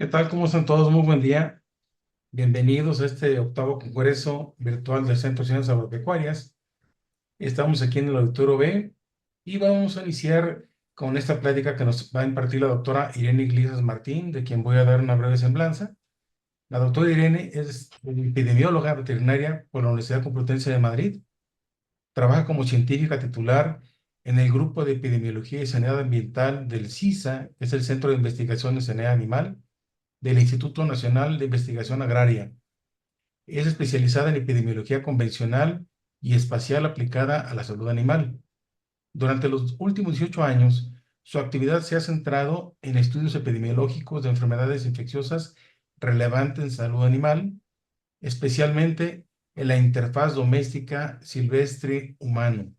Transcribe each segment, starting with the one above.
tal? ¿Cómo están todos? Muy buen día. Bienvenidos a este octavo congreso virtual del Centro de Ciencias Agropecuarias. Estamos aquí en el Auditorio B y vamos a iniciar con esta plática que nos va a impartir la doctora Irene Iglesias Martín, de quien voy a dar una breve semblanza. La doctora Irene es epidemióloga veterinaria por la Universidad Complutense de Madrid. Trabaja como científica titular en el Grupo de Epidemiología y Sanidad Ambiental del CISA, que es el Centro de Investigación en Sanidad Animal del Instituto Nacional de Investigación Agraria. Es especializada en epidemiología convencional y espacial aplicada a la salud animal. Durante los últimos 18 años, su actividad se ha centrado en estudios epidemiológicos de enfermedades infecciosas relevantes en salud animal, especialmente en la interfaz doméstica silvestre-humano,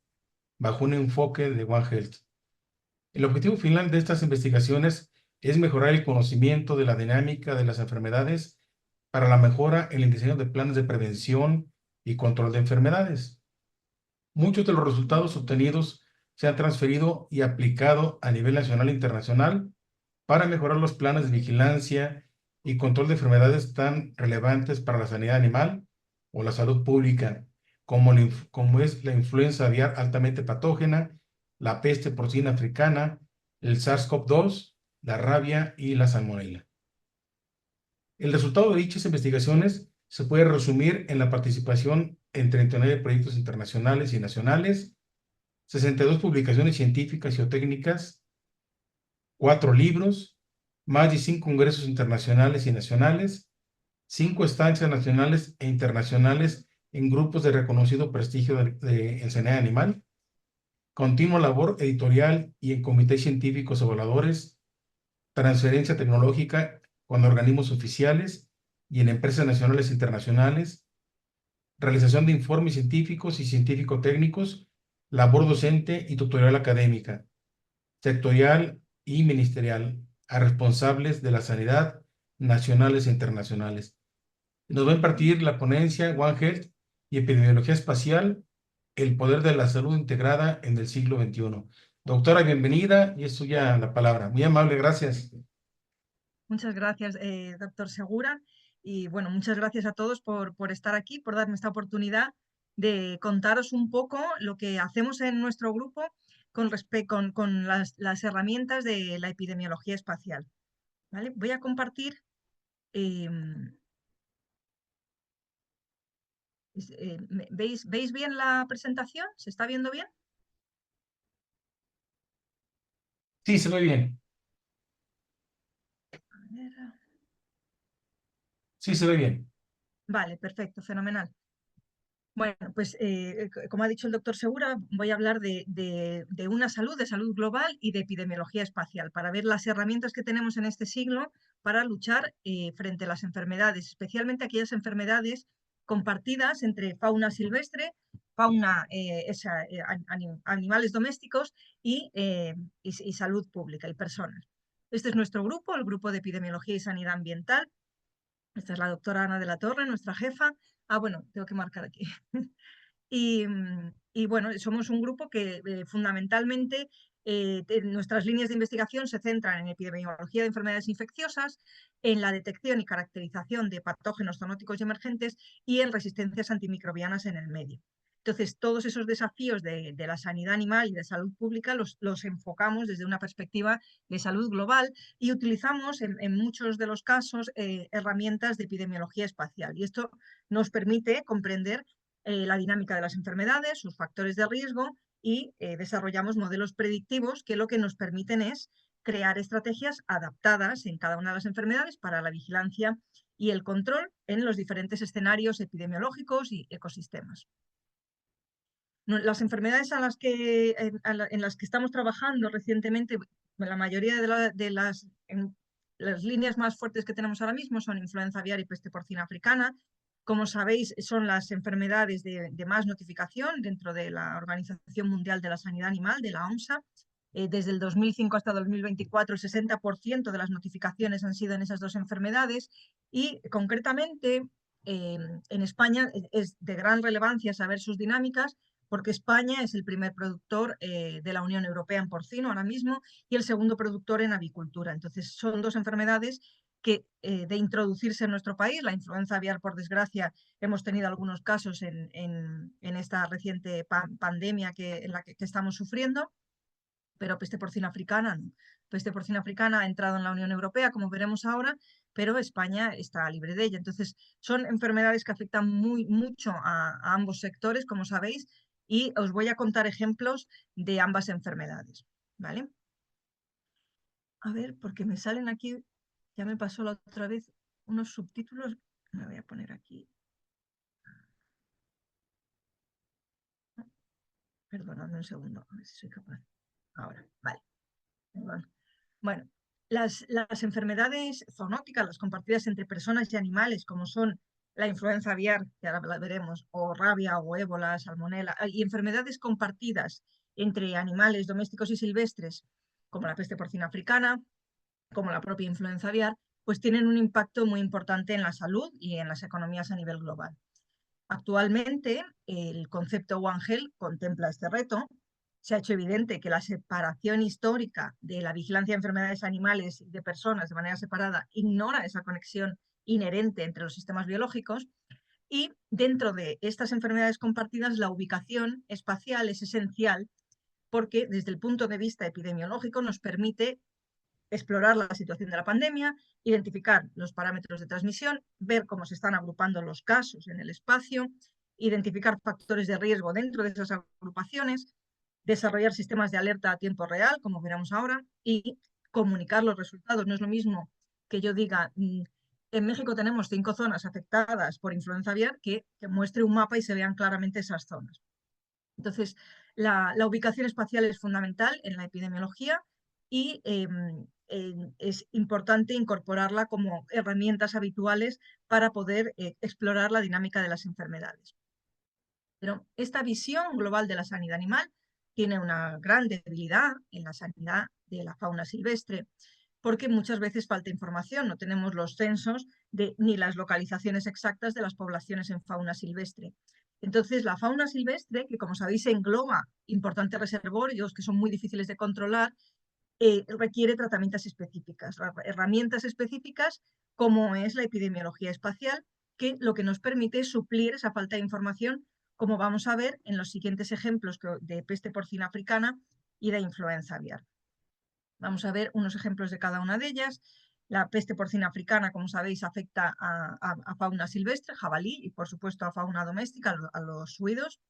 bajo un enfoque de One Health. El objetivo final de estas investigaciones es mejorar el conocimiento de la dinámica de las enfermedades para la mejora en el diseño de planes de prevención y control de enfermedades. Muchos de los resultados obtenidos se han transferido y aplicado a nivel nacional e internacional para mejorar los planes de vigilancia y control de enfermedades tan relevantes para la sanidad animal o la salud pública, como es la influenza aviar altamente patógena, la peste porcina africana, el SARS-CoV-2, la rabia y la salmonela. El resultado de dichas investigaciones se puede resumir en la participación en 39 proyectos internacionales y nacionales, 62 publicaciones científicas y o técnicas, 4 libros, más de 5 congresos internacionales y nacionales, 5 estancias nacionales e internacionales en grupos de reconocido prestigio en sanidad animal, continua labor editorial y en comités científicos evaluadores, transferencia tecnológica con organismos oficiales y en empresas nacionales e internacionales, realización de informes científicos y científico-técnicos, labor docente y tutorial académica, sectorial y ministerial a responsables de la sanidad nacionales e internacionales. Nos va a impartir la ponencia One Health y Epidemiología Espacial, el poder de la salud integrada en el siglo XXI. Doctora, bienvenida y es suya la palabra. Muy amable, gracias. Muchas gracias, doctor Segura. Y bueno, muchas gracias a todos por estar aquí, por darme esta oportunidad de contaros un poco lo que hacemos en nuestro grupo con las herramientas de la epidemiología espacial. ¿Vale? Voy a compartir. em, ¿Veis bien la presentación? ¿Se está viendo bien? Sí, se ve bien. A ver. Sí, se ve bien. Vale, perfecto, fenomenal. Bueno, pues como ha dicho el doctor Segura, voy a hablar de una salud, de salud global y de epidemiología espacial, para ver las herramientas que tenemos en este siglo para luchar frente a las enfermedades, especialmente aquellas enfermedades compartidas entre fauna silvestre, fauna, animales domésticos y salud pública y personas. Este es nuestro grupo, el Grupo de Epidemiología y Sanidad Ambiental. Esta es la doctora Ana de la Torre, nuestra jefa. Ah, bueno, tengo que marcar aquí. Y bueno, somos un grupo que fundamentalmente nuestras líneas de investigación se centran en epidemiología de enfermedades infecciosas, en la detección y caracterización de patógenos zoonóticos y emergentes y en resistencias antimicrobianas en el medio. Entonces, todos esos desafíos de la sanidad animal y de salud pública los enfocamos desde una perspectiva de salud global y utilizamos en muchos de los casos herramientas de epidemiología espacial. Y esto nos permite comprender la dinámica de las enfermedades, sus factores de riesgo y desarrollamos modelos predictivos que lo que nos permiten es crear estrategias adaptadas en cada una de las enfermedades para la vigilancia y el control en los diferentes escenarios epidemiológicos y ecosistemas. Las enfermedades en las que estamos trabajando recientemente, la mayoría las líneas más fuertes que tenemos ahora mismo son influenza aviar y peste porcina africana. Como sabéis, son las enfermedades de más notificación dentro de la Organización Mundial de la Sanidad Animal, de la OMSA. Desde el 2005 hasta 2024, el 60% de las notificaciones han sido en esas dos enfermedades y concretamente en España es de gran relevancia saber sus dinámicas porque España es el primer productor de la Unión Europea en porcino ahora mismo y el segundo productor en avicultura. Entonces son dos enfermedades de introducirse en nuestro país. La influenza aviar, por desgracia, hemos tenido algunos casos en esta reciente pandemia en la que estamos sufriendo, pero peste porcina africana no. Peste porcina africana ha entrado en la Unión Europea, como veremos ahora, pero España está libre de ella. Entonces, son enfermedades que afectan mucho a ambos sectores, como sabéis, y os voy a contar ejemplos de ambas enfermedades, ¿vale? A ver, porque me salen aquí, ya me pasó la otra vez, unos subtítulos, me voy a poner aquí. Perdonadme un segundo, a ver si soy capaz. Ahora, vale. Perdón. Bueno, las enfermedades zoonóticas, las compartidas entre personas y animales, como son la influenza aviar, que ahora la veremos, o rabia o ébola, salmonela, y enfermedades compartidas entre animales domésticos y silvestres, como la peste porcina africana, como la propia influenza aviar, pues tienen un impacto muy importante en la salud y en las economías a nivel global. Actualmente, el concepto One Health contempla este reto. Se ha hecho evidente que la separación histórica de la vigilancia de enfermedades animales y de personas de manera separada ignora esa conexión inherente entre los sistemas biológicos, y dentro de estas enfermedades compartidas la ubicación espacial es esencial porque desde el punto de vista epidemiológico nos permite explorar la situación de la pandemia, identificar los parámetros de transmisión, ver cómo se están agrupando los casos en el espacio, identificar factores de riesgo dentro de esas agrupaciones, desarrollar sistemas de alerta a tiempo real, como veremos ahora, y comunicar los resultados. No es lo mismo que yo diga, en México tenemos 5 zonas afectadas por influenza aviar, que muestre un mapa y se vean claramente esas zonas. Entonces, la ubicación espacial es fundamental en la epidemiología y es importante incorporarla como herramientas habituales para poder explorar la dinámica de las enfermedades. Pero esta visión global de la sanidad animal tiene una gran debilidad en la sanidad de la fauna silvestre, porque muchas veces falta información, no tenemos los censos ni las localizaciones exactas de las poblaciones en fauna silvestre. Entonces, la fauna silvestre, que como sabéis engloba importantes reservorios que son muy difíciles de controlar, requiere tratamientos específicas, herramientas específicas como es la epidemiología espacial, que lo que nos permite es suplir esa falta de información, como vamos a ver en los siguientes ejemplos de peste porcina africana y de influenza aviar. Vamos a ver unos ejemplos de cada una de ellas. La peste porcina africana, como sabéis, afecta a fauna silvestre, jabalí, y por supuesto a fauna doméstica, a los suidos.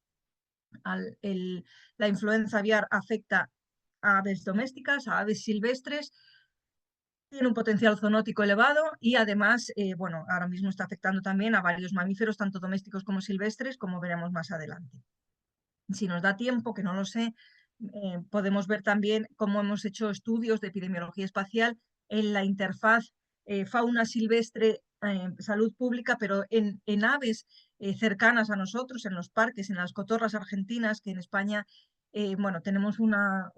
La influenza aviar afecta a aves domésticas, a aves silvestres, tiene un potencial zoonótico elevado y además, bueno, ahora mismo está afectando también a varios mamíferos, tanto domésticos como silvestres, como veremos más adelante. Si nos da tiempo, que no lo sé, podemos ver también cómo hemos hecho estudios de epidemiología espacial en la interfaz fauna silvestre, salud pública, pero en aves cercanas a nosotros, en los parques, en las cotorras argentinas, que en España, bueno, tenemos una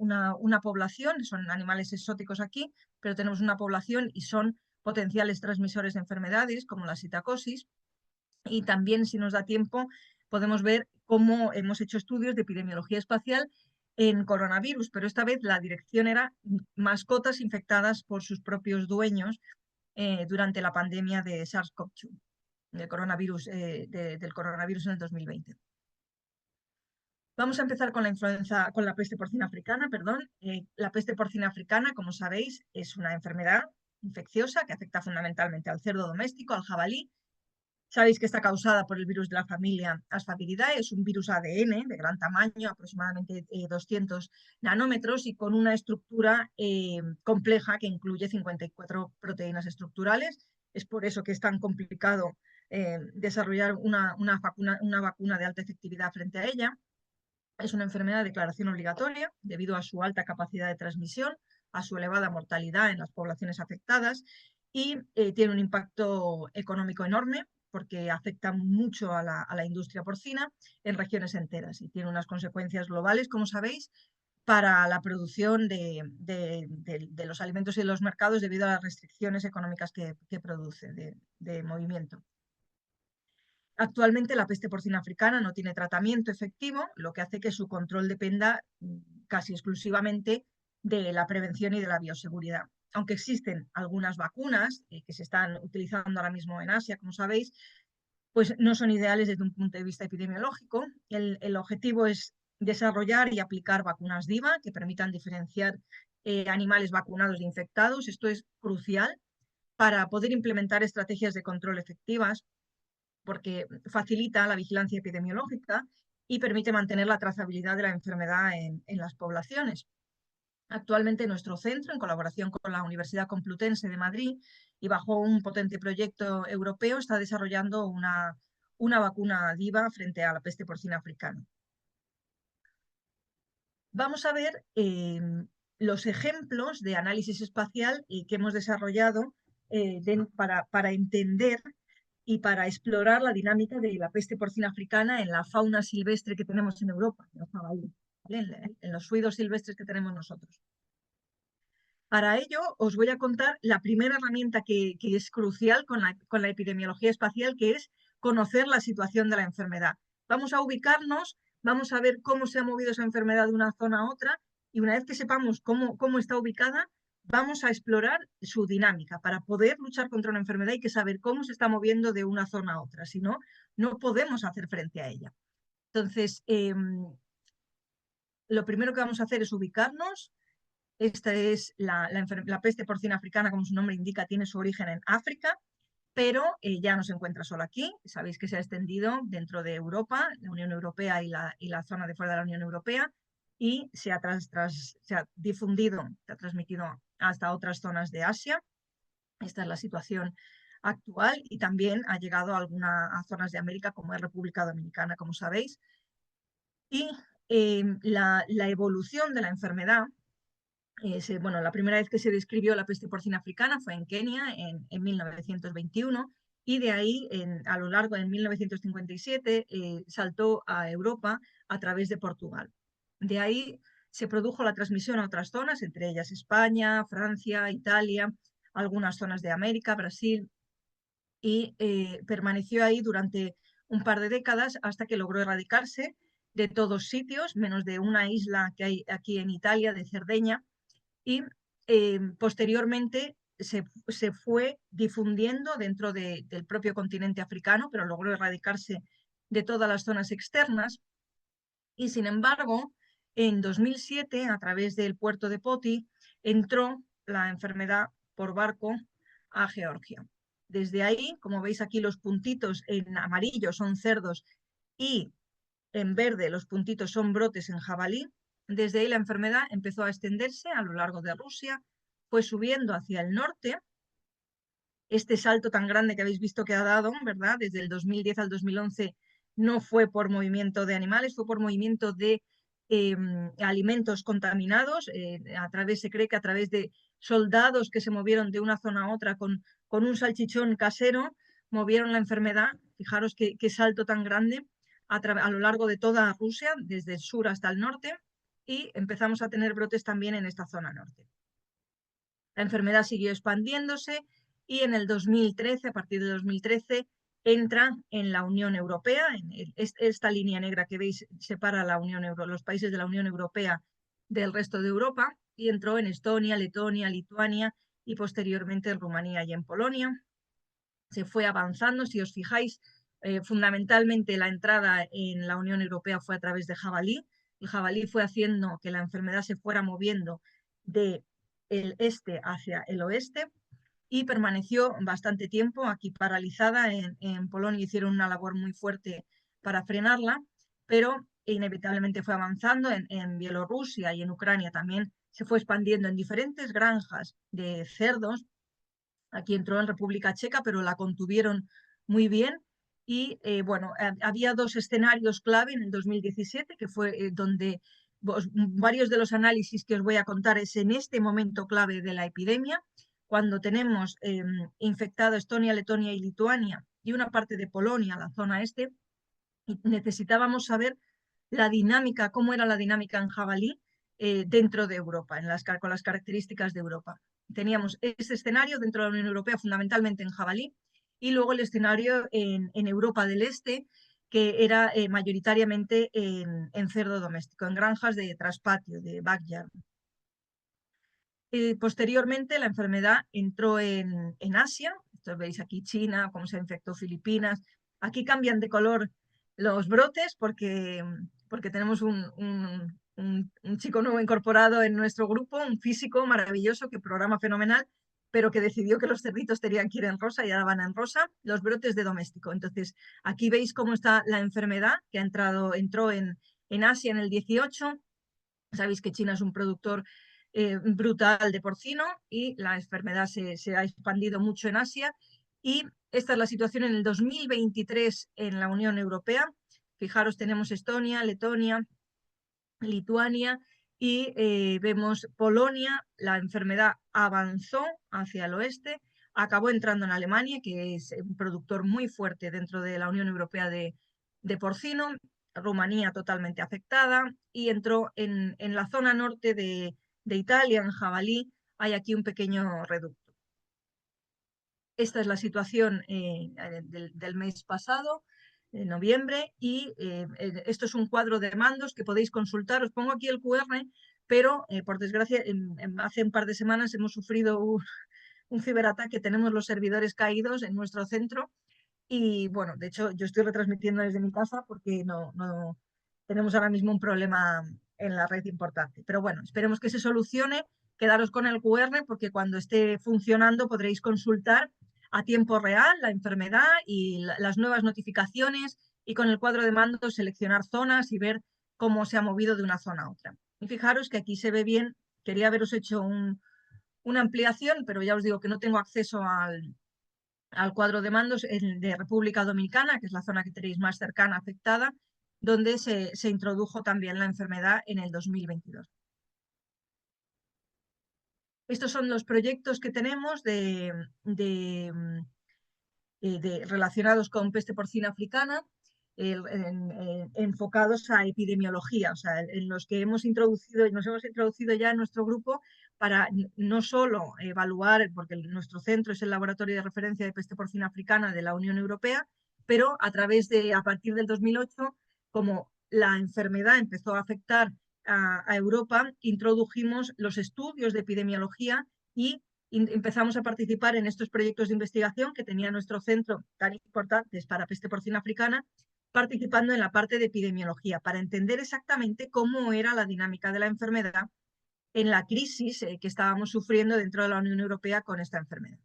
población, son animales exóticos aquí, pero tenemos una población y son potenciales transmisores de enfermedades como la sitacosis. Y también, si nos da tiempo, podemos ver cómo hemos hecho estudios de epidemiología espacial en coronavirus, pero esta vez la dirección era mascotas infectadas por sus propios dueños durante la pandemia de SARS-CoV-2, del coronavirus en el 2020. Vamos a empezar con la peste porcina africana, perdón. La peste porcina africana, como sabéis, es una enfermedad infecciosa que afecta fundamentalmente al cerdo doméstico, al jabalí. Sabéis que está causada por el virus de la familia Asfaviridae, es un virus ADN de gran tamaño, aproximadamente 200 nanómetros, y con una estructura compleja que incluye 54 proteínas estructurales. Es por eso que es tan complicado desarrollar una vacuna de alta efectividad frente a ella. Es una enfermedad de declaración obligatoria debido a su alta capacidad de transmisión, a su elevada mortalidad en las poblaciones afectadas, y tiene un impacto económico enorme porque afecta mucho a la industria porcina en regiones enteras y tiene unas consecuencias globales, como sabéis, para la producción de los alimentos y de los mercados debido a las restricciones económicas que produce de movimiento. Actualmente la peste porcina africana no tiene tratamiento efectivo, lo que hace que su control dependa casi exclusivamente de la prevención y de la bioseguridad. aunque existen algunas vacunas que se están utilizando ahora mismo en Asia, como sabéis, pues no son ideales desde un punto de vista epidemiológico. El objetivo es desarrollar y aplicar vacunas DIVA que permitan diferenciar animales vacunados de infectados. Esto es crucial para poder implementar estrategias de control efectivas, porque facilita la vigilancia epidemiológica y permite mantener la trazabilidad de la enfermedad en las poblaciones. Actualmente nuestro centro, en colaboración con la Universidad Complutense de Madrid y bajo un potente proyecto europeo, está desarrollando una vacuna DIVA frente a la peste porcina africana. Vamos a ver los ejemplos de análisis espacial que hemos desarrollado para entender y para explorar la dinámica de la peste porcina africana en la fauna silvestre que tenemos en Europa, en los suidos silvestres que tenemos nosotros. Para ello, os voy a contar la primera herramienta que es crucial con la epidemiología espacial, que es conocer la situación de la enfermedad. Vamos a ubicarnos, vamos a ver cómo se ha movido esa enfermedad de una zona a otra, y una vez que sepamos cómo está ubicada, vamos a explorar su dinámica para poder luchar contra una enfermedad. Hay que saber cómo se está moviendo de una zona a otra, si no, no podemos hacer frente a ella. Entonces, lo primero que vamos a hacer es ubicarnos. Esta es la peste porcina africana, como su nombre indica, tiene su origen en África, pero ya no se encuentra solo aquí. Sabéis que se ha extendido dentro de Europa, la Unión Europea y la zona de fuera de la Unión Europea, y se ha difundido, se ha transmitido hasta otras zonas de Asia. Esta es la situación actual, y también ha llegado a zonas de América, como es República Dominicana, como sabéis. Y la evolución de la enfermedad, bueno, la primera vez que se describió la peste porcina africana fue en Kenia en 1921, y de ahí, a lo largo de 1957, saltó a Europa a través de Portugal. De ahí se produjo la transmisión a otras zonas, entre ellas España, Francia, Italia, algunas zonas de América, Brasil, y permaneció ahí durante un par de décadas hasta que logró erradicarse de todos sitios, menos de una isla que hay aquí en Italia, de Cerdeña, y posteriormente se fue difundiendo dentro del propio continente africano, pero logró erradicarse de todas las zonas externas. Y sin embargo, en 2007, a través del puerto de Poti, entró la enfermedad por barco a Georgia. Desde ahí, como veis aquí, los puntitos en amarillo son cerdos y en verde los puntitos son brotes en jabalí. Desde ahí la enfermedad empezó a extenderse a lo largo de Rusia, fue subiendo hacia el norte. Este salto tan grande que habéis visto que ha dado, ¿verdad? Desde el 2010 al 2011 no fue por movimiento de animales, fue por movimiento de alimentos contaminados. Se cree que a través de soldados que se movieron de una zona a otra con un salchichón casero, movieron la enfermedad. Fijaros qué salto tan grande a lo largo de toda Rusia, desde el sur hasta el norte, y empezamos a tener brotes también en esta zona norte. La enfermedad siguió expandiéndose, y en el 2013, a partir de 2013, entra en la Unión Europea. Esta línea negra que veis separa los países de la Unión Europea del resto de Europa, y entró en Estonia, Letonia, Lituania y posteriormente en Rumanía y en Polonia. Se fue avanzando. Si os fijáis, fundamentalmente la entrada en la Unión Europea fue a través de jabalí. El jabalí fue haciendo que la enfermedad se fuera moviendo del este hacia el oeste, y permaneció bastante tiempo aquí paralizada. En Polonia hicieron una labor muy fuerte para frenarla, pero inevitablemente fue avanzando. En Bielorrusia y en Ucrania también se fue expandiendo en diferentes granjas de cerdos. Aquí entró en República Checa, pero la contuvieron muy bien. Y bueno, había dos escenarios clave en el 2017, que fue donde varios de los análisis que os voy a contar es en este momento clave de la epidemia, cuando tenemos infectado Estonia, Letonia y Lituania y una parte de Polonia, la zona este, y necesitábamos saber la dinámica, cómo era la dinámica en jabalí dentro de Europa, con las características de Europa. Teníamos ese escenario dentro de la Unión Europea, fundamentalmente en jabalí, y luego el escenario en Europa del Este, que era mayoritariamente en cerdo doméstico, en granjas de traspatio, de backyard. Posteriormente la enfermedad entró en Asia. Entonces veis aquí China, cómo se infectó Filipinas. Aquí cambian de color los brotes porque tenemos un chico nuevo incorporado en nuestro grupo, un físico maravilloso que programa fenomenal, pero que decidió que los cerditos tenían que ir en rosa y ahora van en rosa, los brotes de doméstico. Entonces aquí veis cómo está la enfermedad que entró en Asia en el 18. Sabéis que China es un productor brutal de porcino y la enfermedad se ha expandido mucho en Asia. Y esta es la situación en el 2023 en la Unión Europea. Fijaros, tenemos Estonia, Letonia, Lituania y vemos Polonia. La enfermedad avanzó hacia el oeste, acabó entrando en Alemania, que es un productor muy fuerte dentro de la Unión Europea de porcino. Rumanía totalmente afectada y entró en la zona norte de Italia, en Jabalí. Hay aquí un pequeño reducto. Esta es la situación del mes pasado, en noviembre, y esto es un cuadro de mandos que podéis consultar. Os pongo aquí el QR, pero por desgracia hace un par de semanas hemos sufrido un ciberataque. Tenemos los servidores caídos en nuestro centro y bueno, de hecho yo estoy retransmitiendo desde mi casa porque no tenemos ahora mismo un problema en la red importante. Pero bueno, esperemos que se solucione. Quedaros con el QR porque cuando esté funcionando podréis consultar a tiempo real la enfermedad y las nuevas notificaciones, y con el cuadro de mando seleccionar zonas y ver cómo se ha movido de una zona a otra. Y fijaros que aquí se ve bien. Quería haberos hecho una ampliación, pero ya os digo que no tengo acceso al cuadro de mandos de República Dominicana, que es la zona que tenéis más cercana afectada, donde se introdujo también la enfermedad en el 2022. Estos son los proyectos que tenemos relacionados con peste porcina africana, enfocados a epidemiología, o sea, en los que nos hemos introducido ya en nuestro grupo para no solo evaluar, porque nuestro centro es el laboratorio de referencia de peste porcina africana de la Unión Europea, pero a partir del 2008, como la enfermedad empezó a afectar a Europa, introdujimos los estudios de epidemiología y empezamos a participar en estos proyectos de investigación que tenía nuestro centro tan importantes para peste porcina africana, participando en la parte de epidemiología para entender exactamente cómo era la dinámica de la enfermedad en la crisis que estábamos sufriendo dentro de la Unión Europea con esta enfermedad.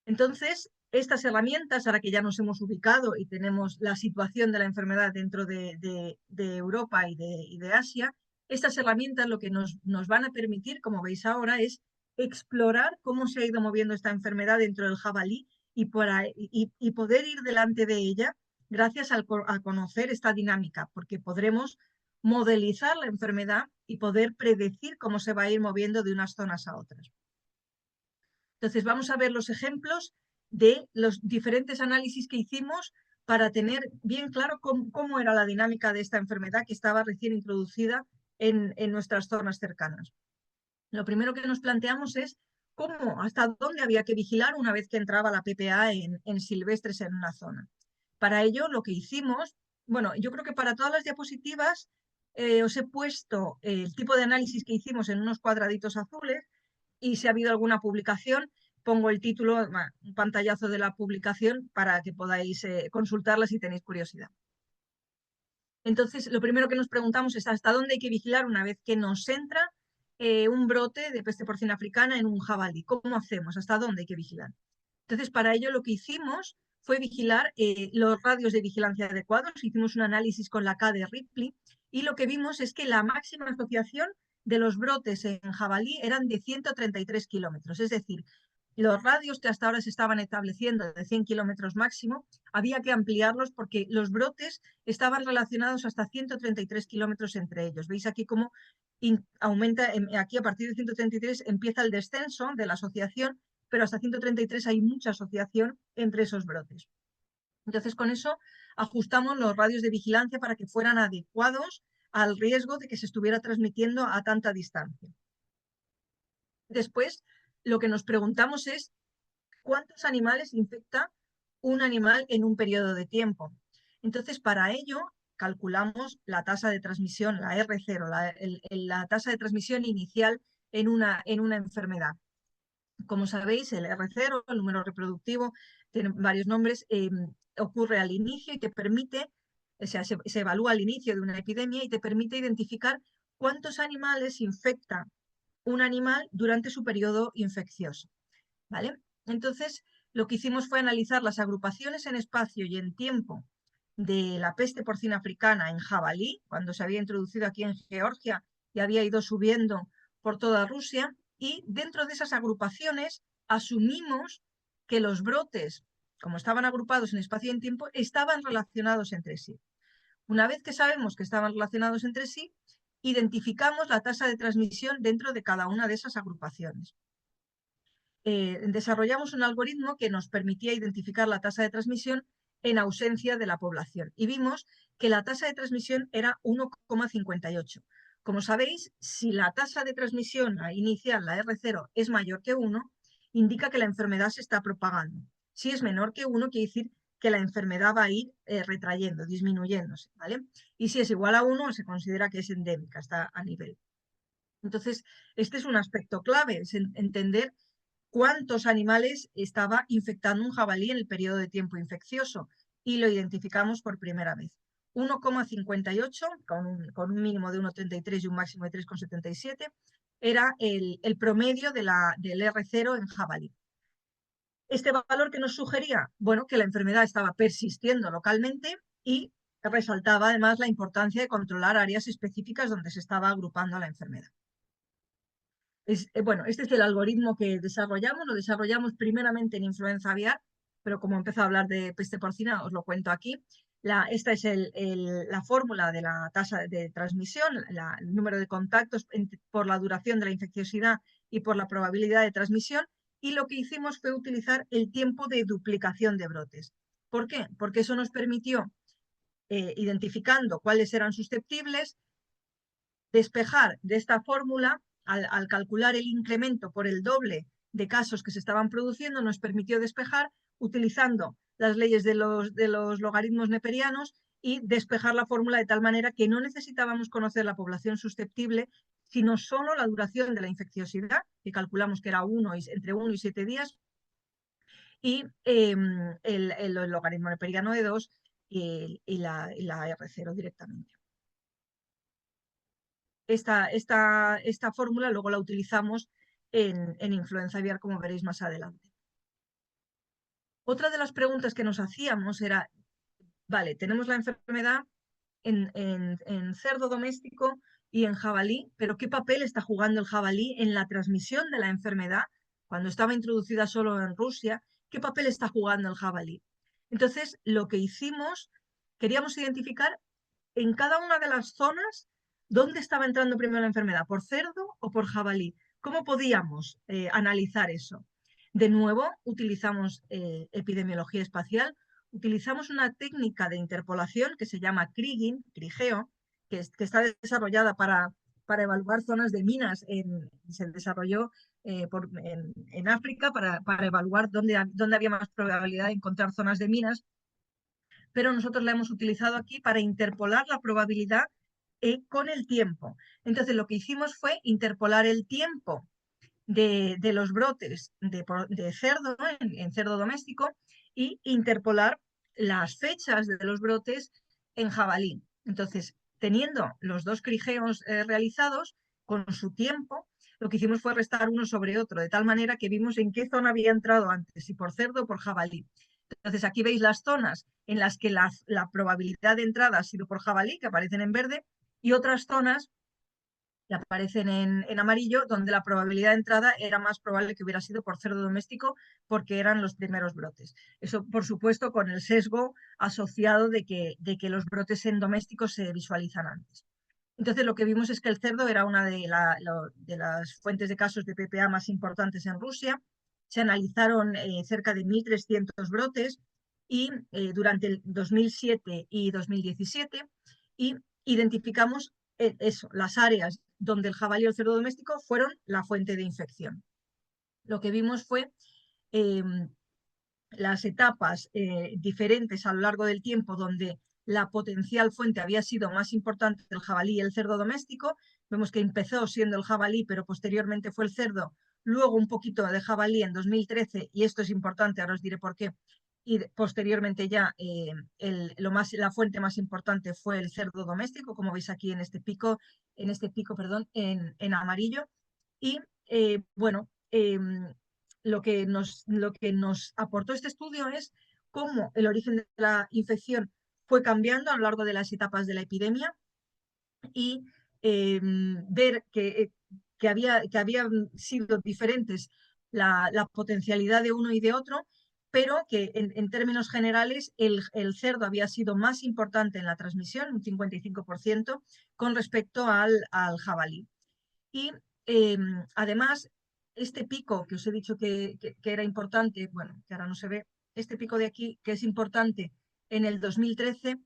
Entonces, estas herramientas, ahora que ya nos hemos ubicado y tenemos la situación de la enfermedad dentro de Europa y de Asia, estas herramientas lo que nos van a permitir, como veis ahora, es explorar cómo se ha ido moviendo esta enfermedad dentro del jabalí y poder ir delante de ella gracias a conocer esta dinámica, porque podremos modelizar la enfermedad y poder predecir cómo se va a ir moviendo de unas zonas a otras. Entonces vamos a ver los ejemplos de los diferentes análisis que hicimos para tener bien claro cómo era la dinámica de esta enfermedad que estaba recién introducida en nuestras zonas cercanas. Lo primero que nos planteamos es hasta dónde había que vigilar una vez que entraba la PPA en silvestres en una zona. Para ello lo que hicimos, bueno, yo creo que para todas las diapositivas os he puesto el tipo de análisis que hicimos en unos cuadraditos azules, y si ha habido alguna publicación, pongo el título, un pantallazo de la publicación para que podáis consultarla si tenéis curiosidad. Entonces, lo primero que nos preguntamos es hasta dónde hay que vigilar una vez que nos entra un brote de peste porcina africana en un jabalí. ¿Cómo hacemos? ¿Hasta dónde hay que vigilar? Entonces, para ello lo que hicimos fue vigilar los radios de vigilancia adecuados. Hicimos un análisis con la K de Ripley y lo que vimos es que la máxima asociación de los brotes en jabalí eran de 133 kilómetros. Es decir, los radios que hasta ahora se estaban estableciendo de 100 kilómetros máximo, había que ampliarlos porque los brotes estaban relacionados hasta 133 kilómetros entre ellos. Veis aquí cómo aumenta, aquí a partir de 133 empieza el descenso de la asociación, pero hasta 133 hay mucha asociación entre esos brotes. Entonces, con eso ajustamos los radios de vigilancia para que fueran adecuados al riesgo de que se estuviera transmitiendo a tanta distancia. Después, lo que nos preguntamos es ¿cuántos animales infecta un animal en un periodo de tiempo? Entonces, para ello, calculamos la tasa de transmisión, la R0, la tasa de transmisión inicial en una enfermedad. Como sabéis, el R0, el número reproductivo, tiene varios nombres, ocurre al inicio y te permite, o sea, se evalúa al inicio de una epidemia y te permite identificar cuántos animales infecta un animal durante su periodo infeccioso, ¿vale? Entonces, lo que hicimos fue analizar las agrupaciones en espacio y en tiempo de la peste porcina africana en jabalí, cuando se había introducido aquí en Georgia y había ido subiendo por toda Rusia, y dentro de esas agrupaciones asumimos que los brotes, como estaban agrupados en espacio y en tiempo, estaban relacionados entre sí. Una vez que sabemos que estaban relacionados entre sí, identificamos la tasa de transmisión dentro de cada una de esas agrupaciones. Desarrollamos un algoritmo que nos permitía identificar la tasa de transmisión en ausencia de la población y vimos que la tasa de transmisión era 1,58. Como sabéis, si la tasa de transmisión inicial, la R0, es mayor que 1, indica que la enfermedad se está propagando. Si es menor que 1, quiere decir que la enfermedad va a ir retrayendo, disminuyéndose, ¿vale? Y si es igual a 1, se considera que es endémica, está a nivel. Entonces, este es un aspecto clave, es entender cuántos animales estaba infectando un jabalí en el periodo de tiempo infeccioso y lo identificamos por primera vez. 1,58 con un mínimo de 1,33 y un máximo de 3,77 era el promedio del R0 en jabalí. ¿Este valor que nos sugería? Bueno, que la enfermedad estaba persistiendo localmente y resaltaba además la importancia de controlar áreas específicas donde se estaba agrupando la enfermedad. Bueno, este es el algoritmo que desarrollamos, lo desarrollamos primeramente en influenza aviar, pero como empezó a hablar de peste porcina, os lo cuento aquí. Esta es la fórmula de la tasa de transmisión, el número de contactos por la duración de la infecciosidad y por la probabilidad de transmisión, y lo que hicimos fue utilizar el tiempo de duplicación de brotes. ¿Por qué? Porque eso nos permitió, identificando cuáles eran susceptibles, despejar de esta fórmula, al calcular el incremento por el doble de casos que se estaban produciendo, nos permitió despejar utilizando las leyes de los logaritmos neperianos y despejar la fórmula de tal manera que no necesitábamos conocer la población susceptible, sino solo la duración de la infecciosidad, que calculamos que era entre 1 y 7 días, y el logaritmo neperiano de 2 y la R0 directamente. Esta fórmula luego la utilizamos en influenza aviar, como veréis más adelante. Otra de las preguntas que nos hacíamos era, vale, tenemos la enfermedad en cerdo doméstico y en jabalí, pero ¿qué papel está jugando el jabalí en la transmisión de la enfermedad? Cuando estaba introducida solo en Rusia, ¿qué papel está jugando el jabalí? Entonces, lo que hicimos, queríamos identificar en cada una de las zonas dónde estaba entrando primero la enfermedad, por cerdo o por jabalí. ¿Cómo podíamos analizar eso? De nuevo, utilizamos epidemiología espacial, utilizamos una técnica de interpolación que se llama kriging, crigeo, que está desarrollada para evaluar zonas de minas. Se desarrolló en África para evaluar dónde había más probabilidad de encontrar zonas de minas, pero nosotros la hemos utilizado aquí para interpolar la probabilidad con el tiempo. Entonces, lo que hicimos fue interpolar el tiempo de los brotes de cerdo, ¿no? en cerdo doméstico, y interpolar las fechas de los brotes en jabalí. Entonces, teniendo los dos crigeos realizados con su tiempo, lo que hicimos fue restar uno sobre otro, de tal manera que vimos en qué zona había entrado antes, si por cerdo o por jabalí. Entonces, aquí veis las zonas en las que la probabilidad de entrada ha sido por jabalí, que aparecen en verde, y otras zonas que aparecen en amarillo, donde la probabilidad de entrada era más probable que hubiera sido por cerdo doméstico, porque eran los primeros brotes. Eso, por supuesto, con el sesgo asociado de que los brotes en domésticos se visualizan antes. Entonces, lo que vimos es que el cerdo era una de las fuentes de casos de PPA más importantes en Rusia. Se analizaron cerca de 1.300 brotes y durante el 2007 y 2017, y identificamos las áreas donde el jabalí o el cerdo doméstico fueron la fuente de infección. Lo que vimos fue las etapas diferentes a lo largo del tiempo donde la potencial fuente había sido más importante del jabalí y el cerdo doméstico. Vemos que empezó siendo el jabalí, pero posteriormente fue el cerdo, luego un poquito de jabalí en 2013, y esto es importante, ahora os diré por qué, y posteriormente ya la fuente más importante fue el cerdo doméstico, como veis aquí en este pico, perdón, en amarillo. Y bueno, lo que nos aportó este estudio es cómo el origen de la infección fue cambiando a lo largo de las etapas de la epidemia y ver que habían sido diferentes la potencialidad de uno y de otro, pero que en términos generales el cerdo había sido más importante en la transmisión, un 55%, con respecto al jabalí. Y además, este pico que os he dicho que era importante, bueno, que ahora no se ve, este pico de aquí, que es importante en el 2013,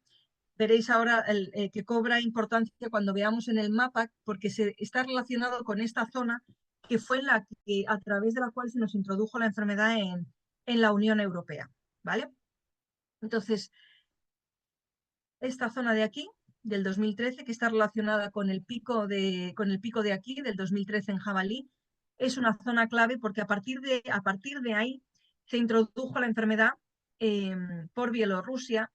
veréis ahora que cobra importancia cuando veamos en el mapa, porque está relacionado con esta zona que fue a través de la cual se nos introdujo la enfermedad en la Unión Europea, ¿vale? Entonces, esta zona de aquí, del 2013, que está relacionada con el pico de aquí, del 2013 en jabalí, es una zona clave porque a partir de ahí se introdujo la enfermedad por Bielorrusia,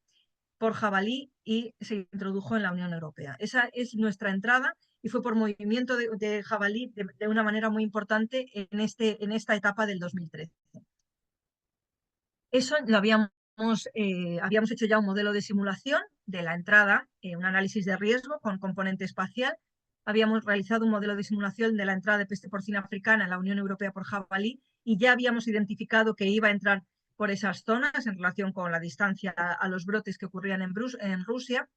por jabalí, y se introdujo en la Unión Europea. Esa es nuestra entrada y fue por movimiento de jabalí de una manera muy importante en esta etapa del 2013. Eso lo habíamos hecho ya un modelo de simulación de la entrada, un análisis de riesgo con componente espacial. Habíamos realizado un modelo de simulación de la entrada de peste porcina africana en la Unión Europea por jabalí y ya habíamos identificado que iba a entrar por esas zonas en relación con la distancia a los brotes que ocurrían en Rusia,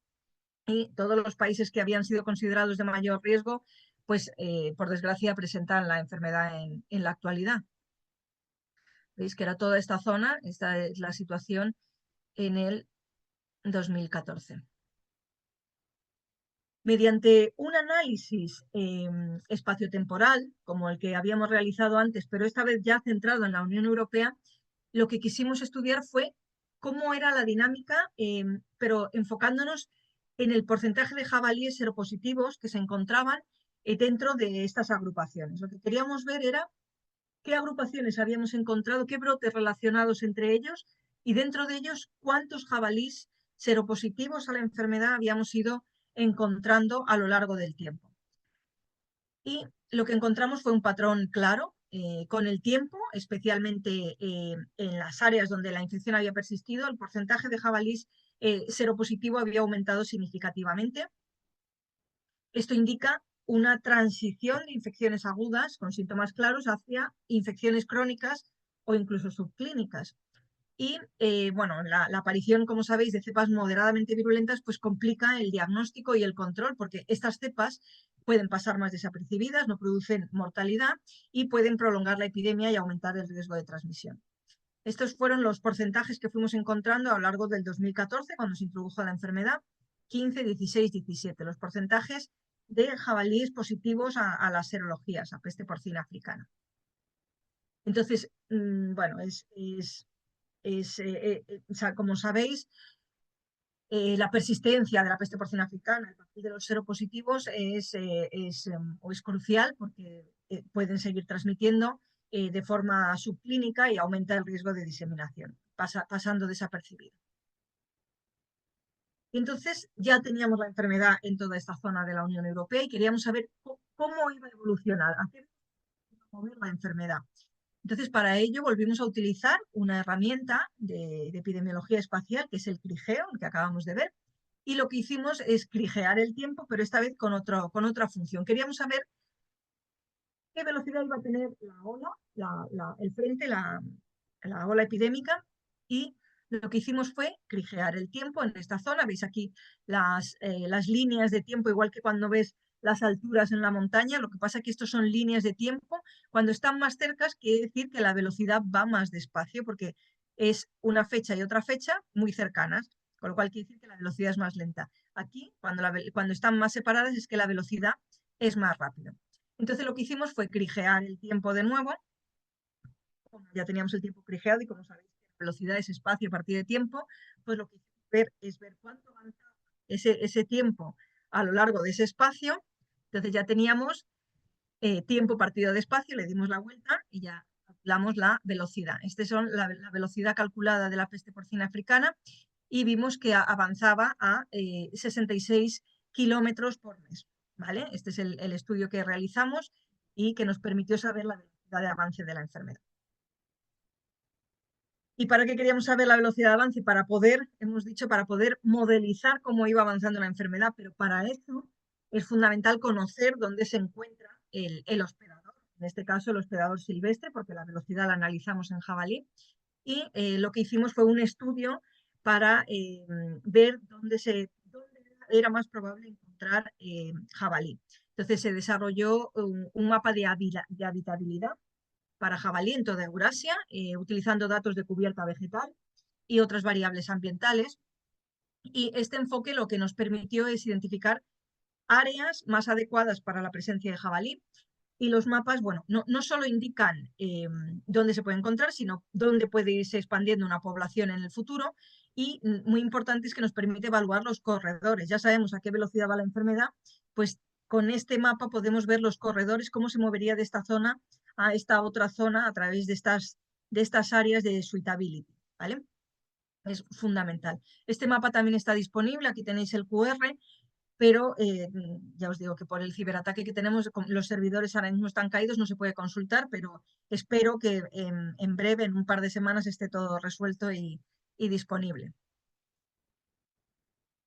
y todos los países que habían sido considerados de mayor riesgo, pues por desgracia presentan la enfermedad en la actualidad. Veis que era toda esta zona, esta es la situación en el 2014. Mediante un análisis espaciotemporal, como el que habíamos realizado antes, pero esta vez ya centrado en la Unión Europea, lo que quisimos estudiar fue cómo era la dinámica, pero enfocándonos en el porcentaje de jabalíes seropositivos que se encontraban dentro de estas agrupaciones. Lo que queríamos ver era qué agrupaciones habíamos encontrado, qué brotes relacionados entre ellos, y dentro de ellos cuántos jabalíes seropositivos a la enfermedad habíamos ido encontrando a lo largo del tiempo. Y lo que encontramos fue un patrón claro. Con el tiempo, especialmente en las áreas donde la infección había persistido, el porcentaje de jabalíes seropositivo había aumentado significativamente. Esto indica una transición de infecciones agudas con síntomas claros hacia infecciones crónicas o incluso subclínicas. Y bueno, la aparición, como sabéis, de cepas moderadamente virulentas pues complica el diagnóstico y el control, porque estas cepas pueden pasar más desapercibidas, no producen mortalidad y pueden prolongar la epidemia y aumentar el riesgo de transmisión. Estos fueron los porcentajes que fuimos encontrando a lo largo del 2014, cuando se introdujo la enfermedad, 15, 16, 17, los porcentajes de jabalíes positivos a las serologías, a peste porcina africana. Entonces, bueno, o sea, como sabéis, la persistencia de la peste porcina africana, el papel de los seropositivos es crucial porque pueden seguir transmitiendo de forma subclínica y aumenta el riesgo de diseminación, pasando desapercibido. Y entonces ya teníamos la enfermedad en toda esta zona de la Unión Europea y queríamos saber cómo iba a evolucionar, a qué iba a mover la enfermedad. Entonces, para ello volvimos a utilizar una herramienta de epidemiología espacial, que es el CRIGEO, el que acabamos de ver, y lo que hicimos es crigear el tiempo, pero esta vez con otra función. Queríamos saber qué velocidad iba a tener la ola, el frente, la ola epidémica, y lo que hicimos fue crigear el tiempo en esta zona. Veis aquí las líneas de tiempo, igual que cuando ves las alturas en la montaña, lo que pasa es que estos son líneas de tiempo. Cuando están más cercas quiere decir que la velocidad va más despacio, porque es una fecha y otra fecha muy cercanas, con lo cual quiere decir que la velocidad es más lenta. Aquí, cuando están más separadas, es que la velocidad es más rápida. Entonces lo que hicimos fue crigear el tiempo de nuevo. Como ya teníamos el tiempo crigeado y como sabéis que la velocidad es espacio a partir de tiempo, pues lo que hicimos es ver cuánto avanzaba ese tiempo a lo largo de ese espacio Entonces ya teníamos tiempo partido de espacio, le dimos la vuelta y ya calculamos la velocidad. Esta es la velocidad calculada de la peste porcina africana y vimos que avanzaba a 66 kilómetros por mes. ¿Vale? Este es el estudio que realizamos y que nos permitió saber la velocidad de avance de la enfermedad. ¿Y para qué queríamos saber la velocidad de avance? Para poder, hemos dicho, para poder modelizar cómo iba avanzando la enfermedad, pero para eso es fundamental conocer dónde se encuentra el hospedador. En este caso, el hospedador silvestre, porque la velocidad la analizamos en jabalí. Y lo que hicimos fue un estudio para ver dónde era más probable encontrar jabalí. Entonces se desarrolló un mapa de habitabilidad para jabalí en toda Eurasia, utilizando datos de cubierta vegetal y otras variables ambientales. Y este enfoque lo que nos permitió es identificar áreas más adecuadas para la presencia de jabalí. Y los mapas, bueno, no solo indican dónde se puede encontrar, sino dónde puede irse expandiendo una población en el futuro. Y muy importante es que nos permite evaluar los corredores. Ya sabemos a qué velocidad va la enfermedad, pues con este mapa podemos ver los corredores, cómo se movería de esta zona a esta otra zona a través de estas áreas de suitability, ¿vale? Es fundamental. Este mapa también está disponible, aquí tenéis el QR, pero ya os digo que por el ciberataque que tenemos, los servidores ahora mismo están caídos, no se puede consultar, pero espero que en breve, en un par de semanas, esté todo resuelto y disponible.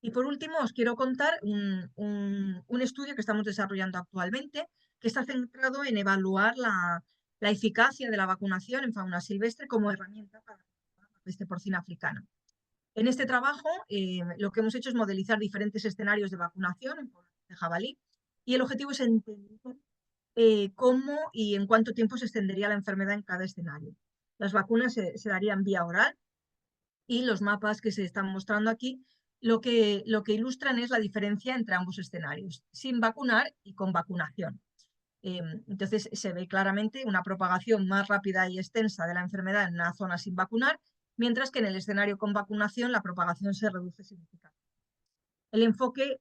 Y por último, os quiero contar un estudio que estamos desarrollando actualmente, que está centrado en evaluar la eficacia de la vacunación en fauna silvestre como herramienta para la peste porcina africana. En este trabajo, lo que hemos hecho es modelizar diferentes escenarios de vacunación en población de jabalí y el objetivo es entender cómo y en cuánto tiempo se extendería la enfermedad en cada escenario. Las vacunas se darían vía oral y los mapas que se están mostrando aquí lo que ilustran es la diferencia entre ambos escenarios, sin vacunar y con vacunación. Entonces se ve claramente una propagación más rápida y extensa de la enfermedad en una zona sin vacunar, mientras que en el escenario con vacunación la propagación se reduce significativamente. El enfoque,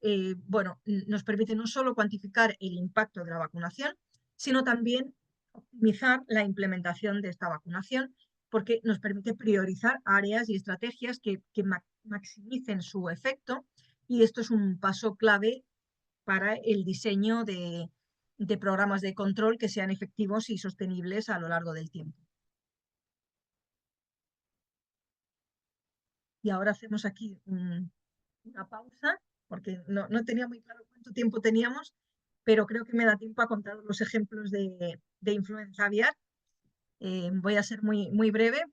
bueno, nos permite no solo cuantificar el impacto de la vacunación, sino también optimizar la implementación de esta vacunación, porque nos permite priorizar áreas y estrategias que maximicen su efecto, y esto es un paso clave para el diseño de programas de control que sean efectivos y sostenibles a lo largo del tiempo. Y ahora hacemos aquí una pausa, porque no tenía muy claro cuánto tiempo teníamos, pero creo que me da tiempo a contar los ejemplos de influenza aviar. Voy a ser muy breve.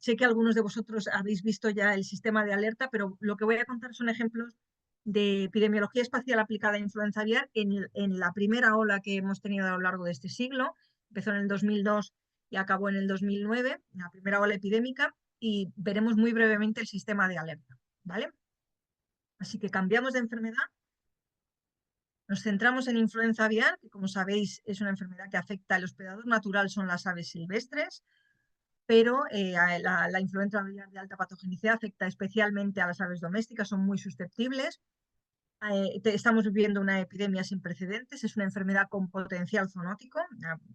Sé que algunos de vosotros habéis visto ya el sistema de alerta, pero lo que voy a contar son ejemplos de epidemiología espacial aplicada a influenza aviar en la primera ola que hemos tenido a lo largo de este siglo. Empezó en el 2002 y acabó en el 2009, la primera ola epidémica, y veremos muy brevemente el sistema de alerta, ¿vale? Así que cambiamos de enfermedad, nos centramos en influenza aviar, que como sabéis es una enfermedad que afecta al hospedador natural, son las aves silvestres, pero la influenza aviar de alta patogenicidad afecta especialmente a las aves domésticas, son muy susceptibles. Estamos viviendo una epidemia sin precedentes, es una enfermedad con potencial zoonótico,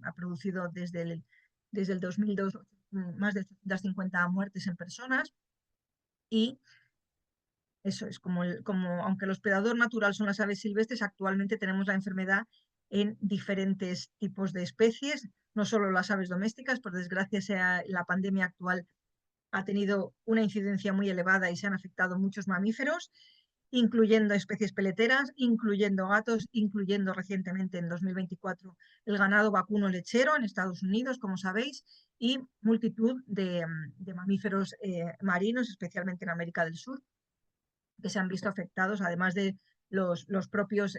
ha producido desde el 2002 más de 50 muertes en personas y eso es como aunque el hospedador natural son las aves silvestres, actualmente tenemos la enfermedad en diferentes tipos de especies, no solo las aves domésticas, por desgracia la pandemia actual ha tenido una incidencia muy elevada y se han afectado muchos mamíferos, incluyendo especies peleteras, incluyendo gatos, incluyendo recientemente en 2024 el ganado vacuno lechero en Estados Unidos, como sabéis, y multitud de mamíferos marinos, especialmente en América del Sur, que se han visto afectados, además de los propios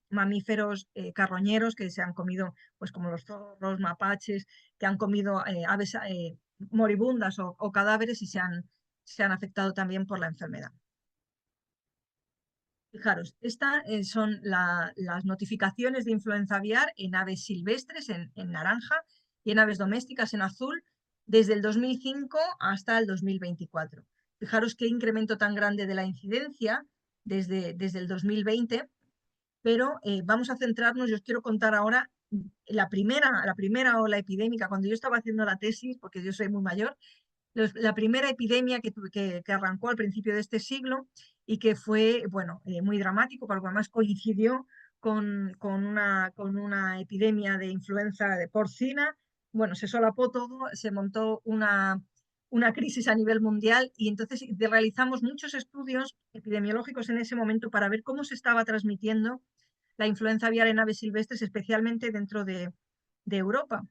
mamíferos carroñeros que se han comido, pues como los zorros, mapaches, que han comido aves moribundas o cadáveres y se han afectado también por la enfermedad. Fijaros, estas son las notificaciones de influenza aviar en aves silvestres en naranja y en aves domésticas en azul desde el 2005 hasta el 2024. Fijaros qué incremento tan grande de la incidencia desde el 2020 pero vamos a centrarnos, yo os quiero contar ahora la primera ola epidémica, cuando yo estaba haciendo la tesis, porque yo soy muy mayor, la primera epidemia que arrancó al principio de este siglo y que fue, bueno, muy dramático, porque además coincidió con una epidemia de influenza de porcina. Bueno, se solapó todo, se montó una crisis a nivel mundial y entonces realizamos muchos estudios epidemiológicos en ese momento para ver cómo se estaba transmitiendo la influenza aviar en aves silvestres, especialmente dentro de Europa.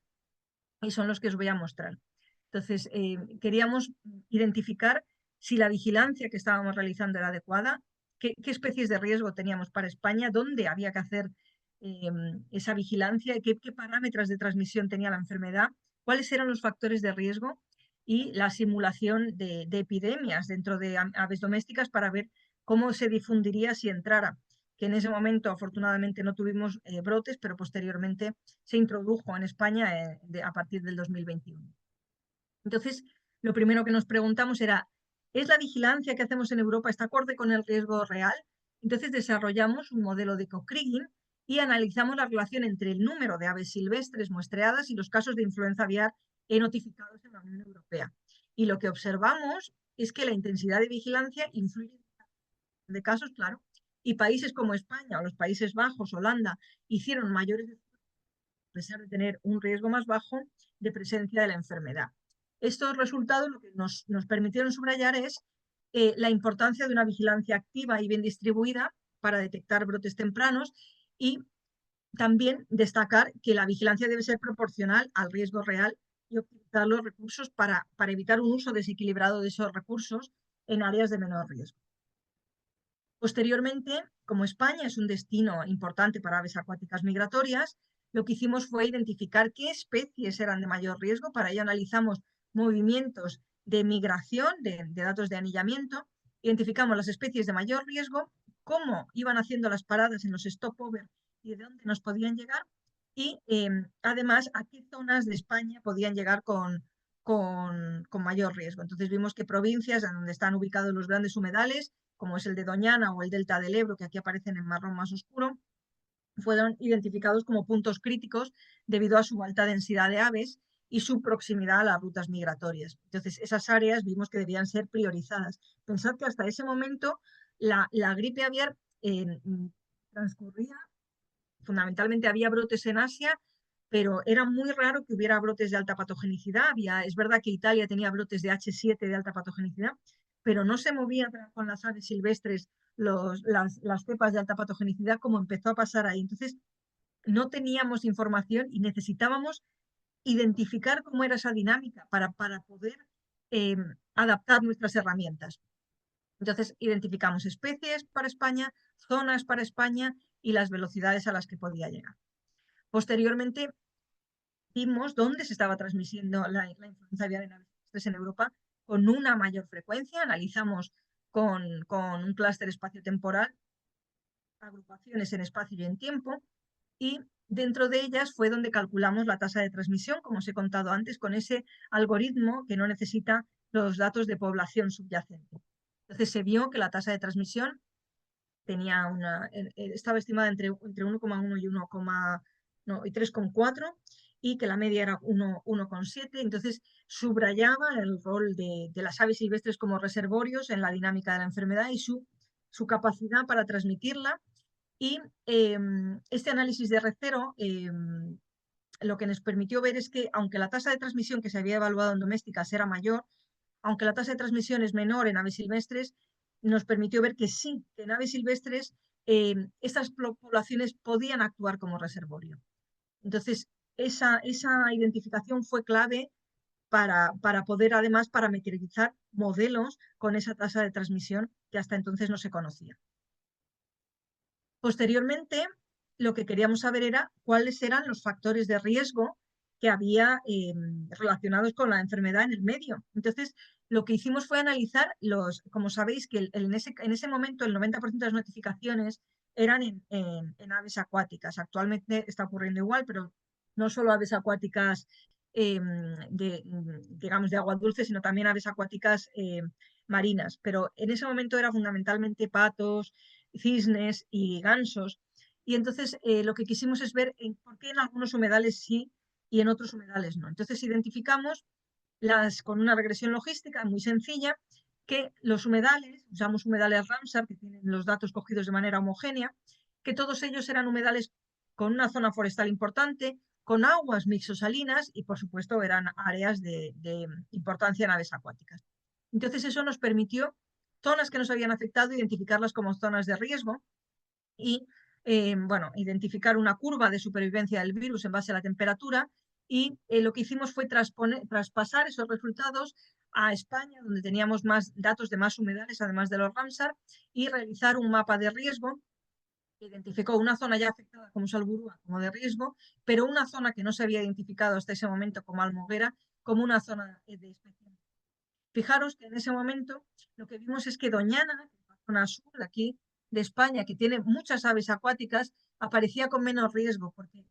Y son los que os voy a mostrar. Entonces, queríamos identificar si la vigilancia que estábamos realizando era adecuada, qué especies de riesgo teníamos para España, dónde había que hacer esa vigilancia, qué parámetros de transmisión tenía la enfermedad, cuáles eran los factores de riesgo y la simulación de epidemias dentro de aves domésticas para ver cómo se difundiría si entrara, que en ese momento afortunadamente no tuvimos brotes, pero posteriormente se introdujo en España a partir del 2021. Entonces, lo primero que nos preguntamos era, ¿es la vigilancia que hacemos en Europa está acorde con el riesgo real? Entonces desarrollamos un modelo de Cochrane y analizamos la relación entre el número de aves silvestres muestreadas y los casos de influenza aviar notificados en la Unión Europea. Y lo que observamos es que la intensidad de vigilancia influye de casos, claro, y países como España o los Países Bajos, Holanda, hicieron mayores esfuerzos a pesar de tener un riesgo más bajo de presencia de la enfermedad. Estos resultados lo que nos permitieron subrayar es la importancia de una vigilancia activa y bien distribuida para detectar brotes tempranos y también destacar que la vigilancia debe ser proporcional al riesgo real y optimizar los recursos para evitar un uso desequilibrado de esos recursos en áreas de menor riesgo. Posteriormente, como España es un destino importante para aves acuáticas migratorias, lo que hicimos fue identificar qué especies eran de mayor riesgo. Para ello analizamos movimientos de migración, de datos de anillamiento, identificamos las especies de mayor riesgo, cómo iban haciendo las paradas en los stopover y de dónde nos podían llegar, y además a qué zonas de España podían llegar con mayor riesgo. Entonces vimos que provincias en donde están ubicados los grandes humedales, como es el de Doñana o el delta del Ebro, que aquí aparecen en marrón más oscuro, fueron identificados como puntos críticos debido a su alta densidad de aves y su proximidad a las rutas migratorias. Entonces, esas áreas vimos que debían ser priorizadas. Pensad que hasta ese momento la gripe aviar transcurría, fundamentalmente había brotes en Asia, pero era muy raro que hubiera brotes de alta patogenicidad. Es verdad que Italia tenía brotes de H7 de alta patogenicidad, pero no se movían con las aves silvestres las cepas de alta patogenicidad como empezó a pasar ahí. Entonces, no teníamos información y necesitábamos identificar cómo era esa dinámica para poder eh, adaptar nuestras herramientas. Entonces, identificamos especies para España, zonas para España y las velocidades a las que podía llegar. Posteriormente, vimos dónde se estaba transmitiendo la influenza aviar en aves silvestres en Europa con una mayor frecuencia. Analizamos con un clúster espacio-temporal agrupaciones en espacio y en tiempo, y dentro de ellas fue donde calculamos la tasa de transmisión, como os he contado antes, con ese algoritmo que no necesita los datos de población subyacente. Entonces se vio que la tasa de transmisión estaba estimada entre 1,1 y 3,4 y que la media era 1,7. Entonces subrayaba el rol de las aves silvestres como reservorios en la dinámica de la enfermedad y su capacidad para transmitirla. Y este análisis de R0 lo que nos permitió ver es que, aunque la tasa de transmisión que se había evaluado en domésticas era mayor, aunque la tasa de transmisión es menor en aves silvestres, nos permitió ver que sí, que en aves silvestres estas poblaciones podían actuar como reservorio. Entonces, esa identificación fue clave para poder además parametrizar modelos con esa tasa de transmisión que hasta entonces no se conocía. Posteriormente, lo que queríamos saber era cuáles eran los factores de riesgo que había relacionados con la enfermedad en el medio. Entonces, lo que hicimos fue analizar como sabéis, que en ese momento el 90% de las notificaciones eran en aves acuáticas. Actualmente está ocurriendo igual, pero no solo aves acuáticas digamos, de agua dulce, sino también aves acuáticas marinas. Pero en ese momento era fundamentalmente patos, cisnes y gansos. y entonces lo que quisimos es ver por qué en algunos humedales sí y en otros humedales no. Entonces identificamos con una regresión logística muy sencilla que los humedales, usamos humedales Ramsar que tienen los datos cogidos de manera homogénea, que todos ellos eran humedales con una zona forestal importante, con aguas mixosalinas y por supuesto eran áreas de importancia en aves acuáticas. Entonces eso nos permitió zonas que nos habían afectado, identificarlas como zonas de riesgo y bueno, identificar una curva de supervivencia del virus en base a la temperatura y lo que hicimos fue traspasar esos resultados a España, donde teníamos más datos de más humedales, además de los Ramsar, y realizar un mapa de riesgo que identificó una zona ya afectada como Salburua como de riesgo, pero una zona que no se había identificado hasta ese momento como Almoguera como una zona de especial. Fijaros que en ese momento lo que vimos es que Doñana, la zona sur de aquí de España, que tiene muchas aves acuáticas, aparecía con menos riesgo porque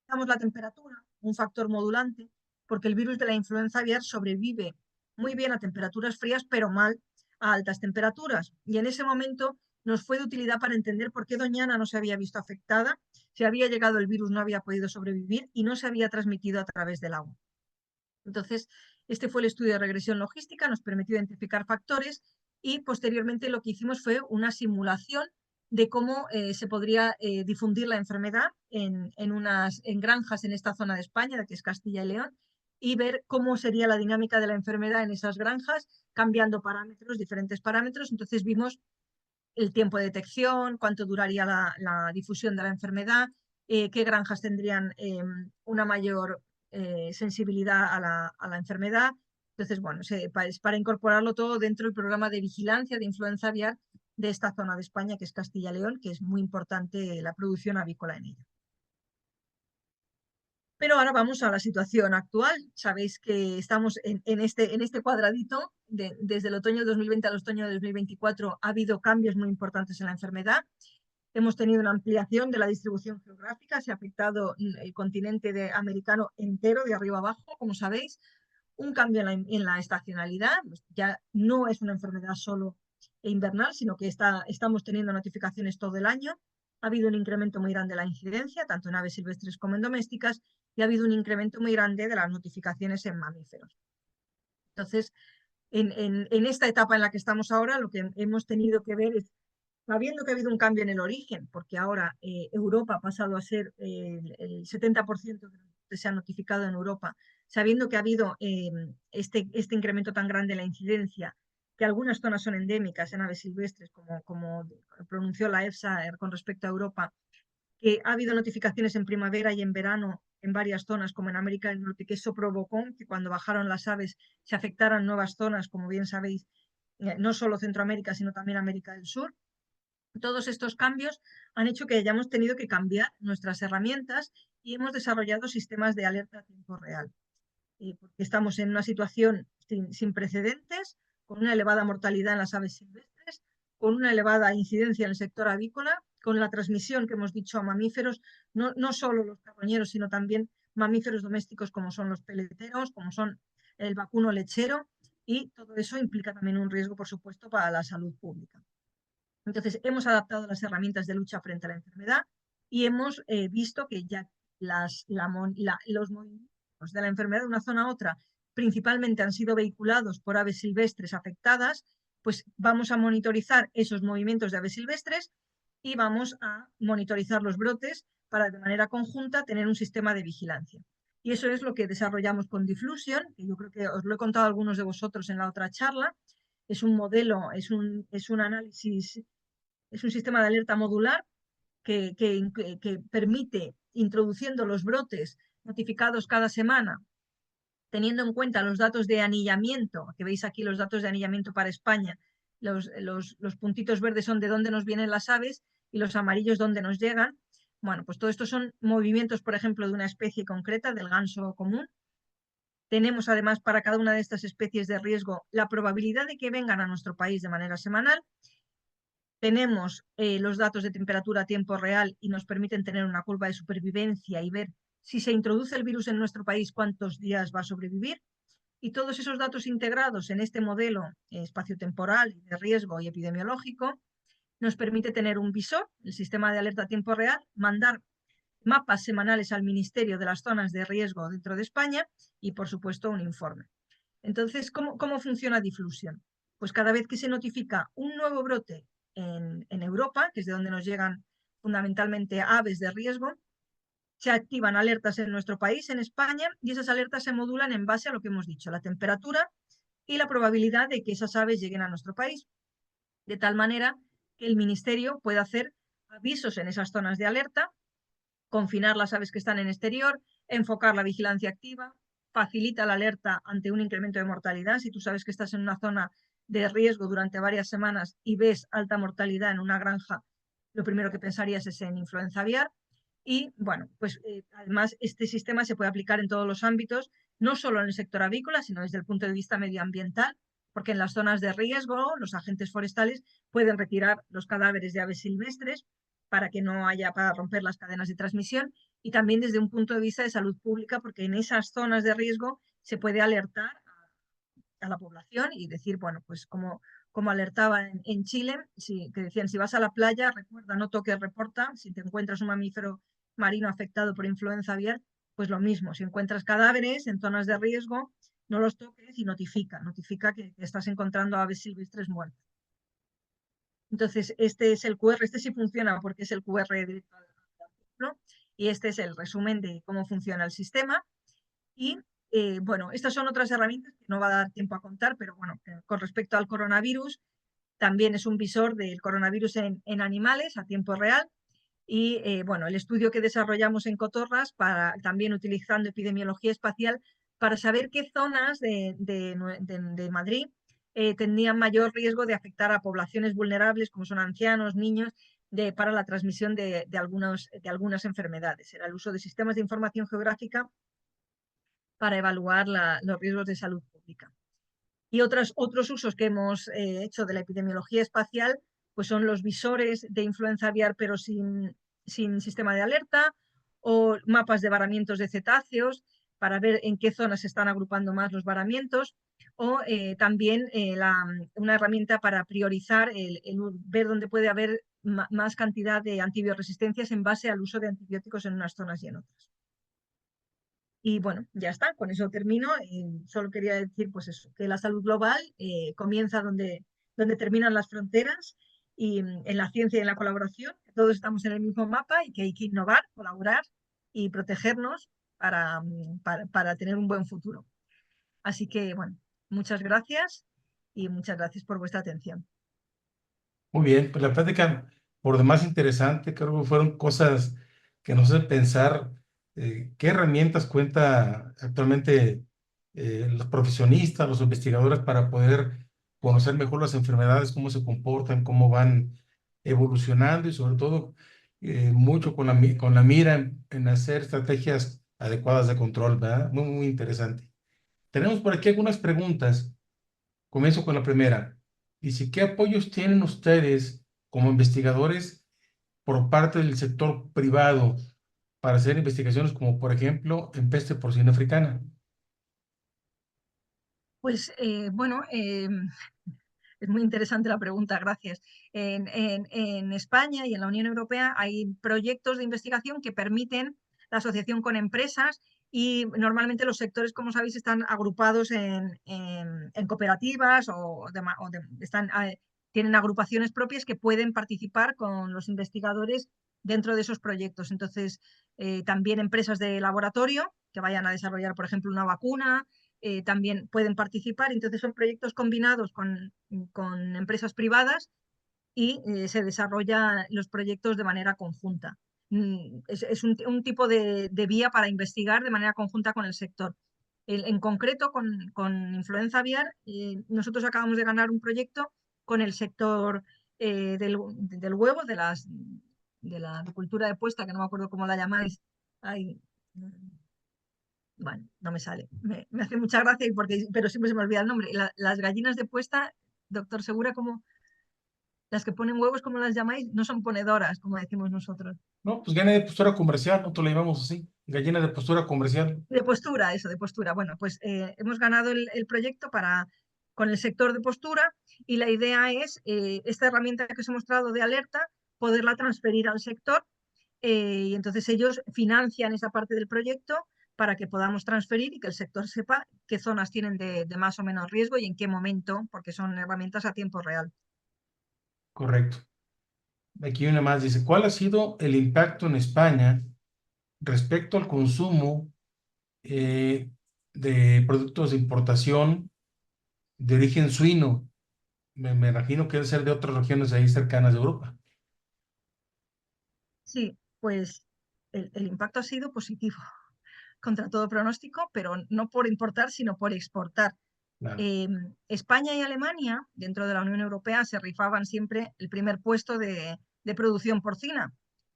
la temperatura, un factor modulante, porque el virus de la influenza aviar sobrevive muy bien a temperaturas frías, pero mal a altas temperaturas. Y en ese momento nos fue de utilidad para entender por qué Doñana no se había visto afectada, si había llegado el virus no había podido sobrevivir y no se había transmitido a través del agua. Entonces, este fue el estudio de regresión logística, nos permitió identificar factores y posteriormente lo que hicimos fue una simulación de cómo se podría difundir la enfermedad en granjas en esta zona de España, que es Castilla y León, y ver cómo sería la dinámica de la enfermedad en esas granjas, cambiando parámetros, diferentes parámetros. Entonces vimos el tiempo de detección, cuánto duraría la difusión de la enfermedad, qué granjas tendrían una mayor sensibilidad a la enfermedad. Entonces, bueno, es para incorporarlo todo dentro del programa de vigilancia de influenza aviar de esta zona de España, que es Castilla y León, que es muy importante la producción avícola en ella. Pero ahora vamos a la situación actual. Sabéis que estamos en este cuadradito, desde el otoño de 2020 al otoño de 2024 ha habido cambios muy importantes en la enfermedad. Hemos tenido una ampliación de la distribución geográfica, se ha afectado el continente americano entero, de arriba abajo, como sabéis. Un cambio en la estacionalidad, ya no es una enfermedad solo invernal, sino que estamos teniendo notificaciones todo el año. Ha habido un incremento muy grande de la incidencia, tanto en aves silvestres como en domésticas, y ha habido un incremento muy grande de las notificaciones en mamíferos. Entonces, en esta etapa en la que estamos ahora, lo que hemos tenido que ver es, sabiendo que ha habido un cambio en el origen, porque ahora Europa ha pasado a ser el 70% de lo que se ha notificado en Europa, sabiendo que ha habido este incremento tan grande en la incidencia, que algunas zonas son endémicas en aves silvestres, como pronunció la EFSA con respecto a Europa, que ha habido notificaciones en primavera y en verano en varias zonas, como en América del Norte, que eso provocó que cuando bajaron las aves se afectaran nuevas zonas, como bien sabéis, no solo Centroamérica, sino también América del Sur. Todos estos cambios han hecho que hayamos tenido que cambiar nuestras herramientas y hemos desarrollado sistemas de alerta a tiempo real. Porque estamos en una situación sin precedentes, con una elevada mortalidad en las aves silvestres, con una elevada incidencia en el sector avícola, con la transmisión que hemos dicho a mamíferos, no solo los carroñeros, sino también mamíferos domésticos como son los peleteros, como son el vacuno lechero, y todo eso implica también un riesgo, por supuesto, para la salud pública. Entonces, hemos adaptado las herramientas de lucha frente a la enfermedad y hemos visto que ya los movimientos de la enfermedad de una zona a otra principalmente han sido vehiculados por aves silvestres afectadas, pues vamos a monitorizar esos movimientos de aves silvestres y vamos a monitorizar los brotes para de manera conjunta tener un sistema de vigilancia. Y eso es lo que desarrollamos con Difflusion, que yo creo que os lo he contado a algunos de vosotros en la otra charla. Es un modelo, es un análisis, es un sistema de alerta modular que permite, introduciendo los brotes notificados cada semana, teniendo en cuenta los datos de anillamiento, que veis aquí los datos de anillamiento para España, los puntitos verdes son de dónde nos vienen las aves y los amarillos dónde nos llegan. Bueno, pues todo esto son movimientos, por ejemplo, de una especie concreta, del ganso común. Tenemos además para cada una de estas especies de riesgo la probabilidad de que vengan a nuestro país de manera semanal. Tenemos los datos de temperatura a tiempo real y nos permiten tener una curva de supervivencia y ver si se introduce el virus en nuestro país, cuántos días va a sobrevivir. Y todos esos datos integrados en este modelo espaciotemporal de riesgo y epidemiológico nos permite tener un visor, el sistema de alerta a tiempo real, mandar mapas semanales al Ministerio de las zonas de riesgo dentro de España y, por supuesto, un informe. Entonces, ¿cómo funciona Diffusion? Pues cada vez que se notifica un nuevo brote en Europa, que es de donde nos llegan fundamentalmente aves de riesgo, se activan alertas en nuestro país, en España, y esas alertas se modulan en base a lo que hemos dicho, la temperatura y la probabilidad de que esas aves lleguen a nuestro país, de tal manera que el Ministerio pueda hacer avisos en esas zonas de alerta, confinar las aves que están en exterior, enfocar la vigilancia activa, facilita la alerta ante un incremento de mortalidad. Si tú sabes que estás en una zona de riesgo durante varias semanas y ves alta mortalidad en una granja, lo primero que pensarías es en influenza aviar. Y bueno, pues además este sistema se puede aplicar en todos los ámbitos, no solo en el sector avícola, sino desde el punto de vista medioambiental, porque en las zonas de riesgo los agentes forestales pueden retirar los cadáveres de aves silvestres para que no haya, para romper las cadenas de transmisión, y también desde un punto de vista de salud pública, porque en esas zonas de riesgo se puede alertar a la población y decir, bueno, pues como alertaba en Chile, que decían, si vas a la playa, recuerda, no toques, reporta, si te encuentras un mamífero marino afectado por influenza aviar, pues lo mismo, si encuentras cadáveres en zonas de riesgo, no los toques y notifica que estás encontrando aves silvestres muertas. Entonces, este es el QR, este sí funciona porque es el QR directo al artículo, y este es el resumen de cómo funciona el sistema. Y bueno, estas son otras herramientas que no va a dar tiempo a contar, pero bueno, con respecto al coronavirus, también es un visor del coronavirus en animales a tiempo real. Y bueno, el estudio que desarrollamos en Cotorras, también utilizando epidemiología espacial, para saber qué zonas de Madrid tenían mayor riesgo de afectar a poblaciones vulnerables, como son ancianos, niños, para la transmisión de algunas enfermedades. Era el uso de sistemas de información geográfica para evaluar los riesgos de salud pública. Y otros usos que hemos hecho de la epidemiología espacial, pues son los visores de influenza aviar, pero sin sistema de alerta, o mapas de varamientos de cetáceos para ver en qué zonas se están agrupando más los varamientos, o también una herramienta para priorizar, ver dónde puede haber más cantidad de antibioresistentes en base al uso de antibióticos en unas zonas y en otras. Y bueno, ya está, con eso termino. Solo quería decir pues eso, que la salud global comienza donde terminan las fronteras, y en la ciencia y en la colaboración, que todos estamos en el mismo mapa y que hay que innovar, colaborar y protegernos para tener un buen futuro. Así que bueno, muchas gracias y muchas gracias por vuestra atención. Muy bien, pues la plática por demás interesante, creo que fueron cosas que nos hacen pensar qué herramientas cuenta actualmente los profesionistas, los investigadores para poder conocer mejor las enfermedades, cómo se comportan, cómo van evolucionando y sobre todo mucho con la mira en hacer estrategias adecuadas de control, ¿verdad? Muy, muy interesante. Tenemos por aquí algunas preguntas. Comienzo con la primera. Dice, ¿qué apoyos tienen ustedes como investigadores por parte del sector privado para hacer investigaciones como, por ejemplo, en peste porcina africana? Pues bueno, es muy interesante la pregunta, gracias. En España y en la Unión Europea hay proyectos de investigación que permiten la asociación con empresas, y normalmente los sectores, como sabéis, están agrupados en cooperativas tienen agrupaciones propias que pueden participar con los investigadores dentro de esos proyectos. Entonces, también empresas de laboratorio que vayan a desarrollar, por ejemplo, una vacuna, también pueden participar. Entonces son proyectos combinados con empresas privadas, y se desarrollan los proyectos de manera conjunta. Es un tipo de vía para investigar de manera conjunta con el sector. En concreto, con influenza aviar, nosotros acabamos de ganar un proyecto con el sector del huevo, de la agricultura de puesta, que no me acuerdo cómo la llamáis. Ay, bueno, no me sale. Me hace mucha gracia, pero siempre se me olvida el nombre. Las gallinas de puesta, doctor Segura, como las que ponen huevos, ¿cómo las llamáis? No son ponedoras, como decimos nosotros. No, pues gallina de postura comercial, nosotros le llamamos así, gallina de postura comercial. De postura, eso, de postura. Bueno, pues hemos ganado el proyecto con el sector de postura, y la idea es esta herramienta que os he mostrado de alerta, poderla transferir al sector, y entonces ellos financian esa parte del proyecto para que podamos transferir y que el sector sepa qué zonas tienen de más o menos riesgo y en qué momento, porque son herramientas a tiempo real. Correcto. Aquí una más dice, ¿cuál ha sido el impacto en España respecto al consumo de productos de importación de origen suino? Me imagino que debe ser de otras regiones ahí cercanas de Europa. Sí, pues el impacto ha sido positivo, contra todo pronóstico, pero no por importar, sino por exportar. Claro. España y Alemania, dentro de la Unión Europea, se rifaban siempre el primer puesto de producción porcina.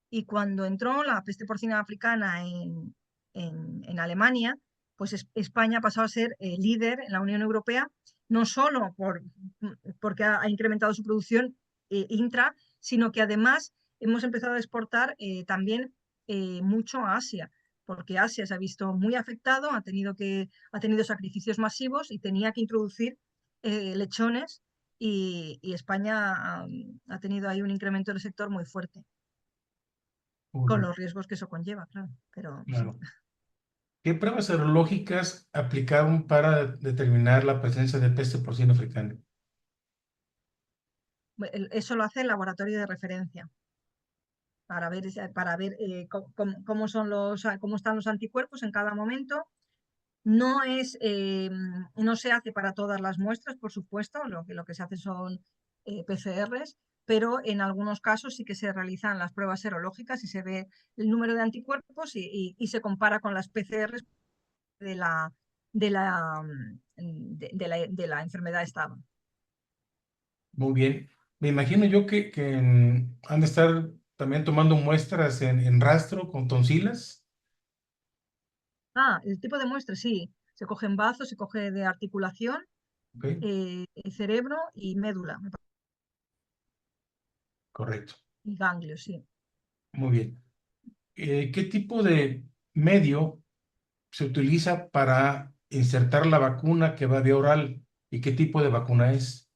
Y cuando entró la peste porcina africana en Alemania, pues España pasó a ser líder en la Unión Europea, no solo porque ha incrementado su producción intra, sino que además hemos empezado a exportar también mucho a Asia, porque Asia se ha visto muy afectado, ha tenido sacrificios masivos y tenía que introducir lechones, y España ha tenido ahí un incremento del sector muy fuerte, Muy con bien, los riesgos que eso conlleva, claro. Pero sí. claro. ¿Qué pruebas serológicas aplicaron para determinar la presencia de peste porcina africana? Eso lo hace el laboratorio de referencia para ver cómo son cómo están los anticuerpos en cada momento. No se hace para todas las muestras, por supuesto, lo que se hace son PCRs, pero en algunos casos sí que se realizan las pruebas serológicas y se ve el número de anticuerpos y se compara con las PCRs de la, de la, de la enfermedad estable. Muy bien. Me imagino yo que han de estar también tomando muestras en rastro con tonsilas. El tipo de muestra, sí. Se coge en bazo, se coge de articulación, Ok, cerebro y médula correcto. y ganglios, sí. Muy bien. ¿Qué tipo de medio se utiliza para insertar la vacuna que va vía oral y qué tipo de vacuna es?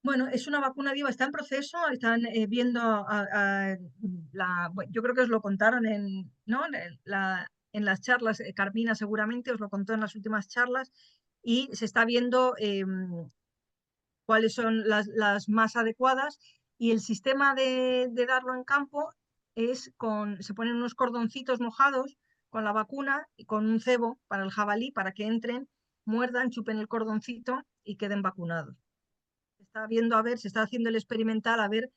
Bueno, es una vacuna viva, está en proceso, están viendo bueno, yo creo que os lo contaron ¿no? En las charlas, Carmina seguramente os lo contó en las últimas charlas, y se está viendo cuáles son las más adecuadas, y el sistema de darlo en campo se ponen unos cordoncitos mojados con la vacuna y con un cebo para el jabalí, para que entren, muerdan, chupen el cordoncito y queden vacunados. Se está haciendo el experimental a ver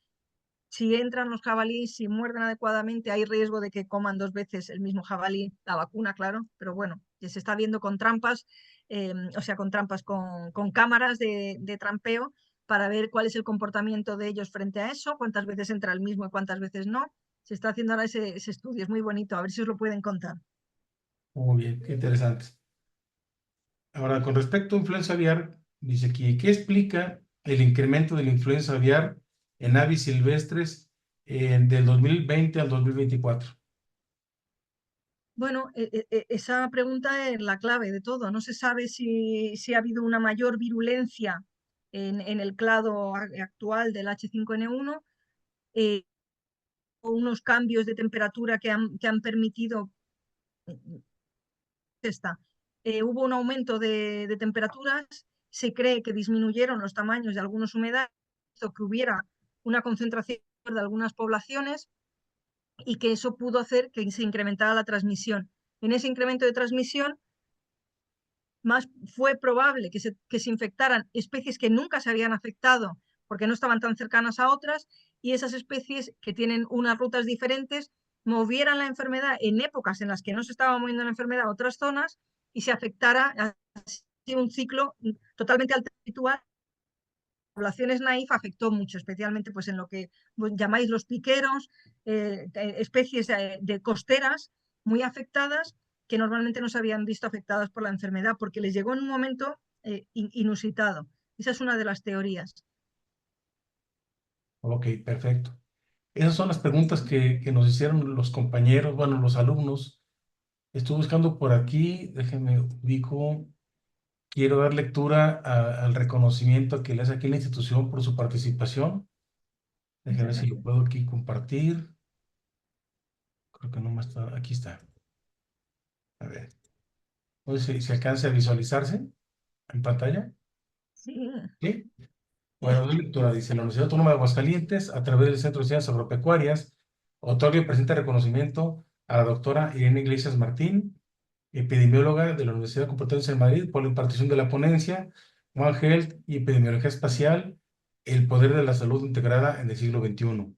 si entran los jabalíes, si muerden adecuadamente. Hay riesgo de que coman dos veces el mismo jabalí la vacuna, claro, pero bueno, que se está viendo con trampas, o sea, con trampas, con cámaras de trampeo, para ver cuál es el comportamiento de ellos frente a eso, cuántas veces entra el mismo y cuántas veces no. Se está haciendo ahora ese estudio, es muy bonito, a ver si os lo pueden contar. Muy bien, qué interesante. Ahora, con respecto a influenza aviar, dice aquí, ¿qué explica el incremento de la influenza aviar en aves silvestres del 2020 al 2024? Bueno, esa pregunta es la clave de todo. No se sabe si ha habido una mayor virulencia en el clado actual del H5N1, o unos cambios de temperatura que han permitido esta. Hubo un aumento de temperaturas, se cree que disminuyeron los tamaños de algunos humedales, hizo que hubiera una concentración de algunas poblaciones, y que eso pudo hacer que se incrementara la transmisión. En ese incremento de transmisión, más fue probable que se infectaran especies que nunca se habían afectado porque no estaban tan cercanas a otras, y esas especies que tienen unas rutas diferentes movieran la enfermedad en épocas en las que no se estaba moviendo la enfermedad a otras zonas, y se afectara así un ciclo totalmente habitual. Poblaciones naif afectó mucho, especialmente pues en lo que llamáis los piqueros, especies de costeras muy afectadas, que normalmente no se habían visto afectadas por la enfermedad porque les llegó en un momento inusitado. Esa es una de las teorías. Ok, perfecto. Esas son las preguntas que nos hicieron los compañeros, bueno, los alumnos. Estoy buscando por aquí, déjenme ubico. quiero dar lectura al reconocimiento que le hace aquí la institución por su participación. Déjame Muchas ver si lo gracias. puedo aquí compartir. Creo que no más está. Aquí está. A ver. No sé si alcanza a visualizarse en pantalla. Sí, ¿Sí? Bueno, doy lectura. Dice: la Universidad Autónoma de Aguascalientes, a través del Centro de Ciencias Agropecuarias, otorga y presenta reconocimiento a la doctora Irene Iglesias Martín, epidemióloga de la Universidad Complutense de Madrid, por la impartición de la ponencia One Health y Epidemiología Espacial, el poder de la salud integrada en el siglo XXI,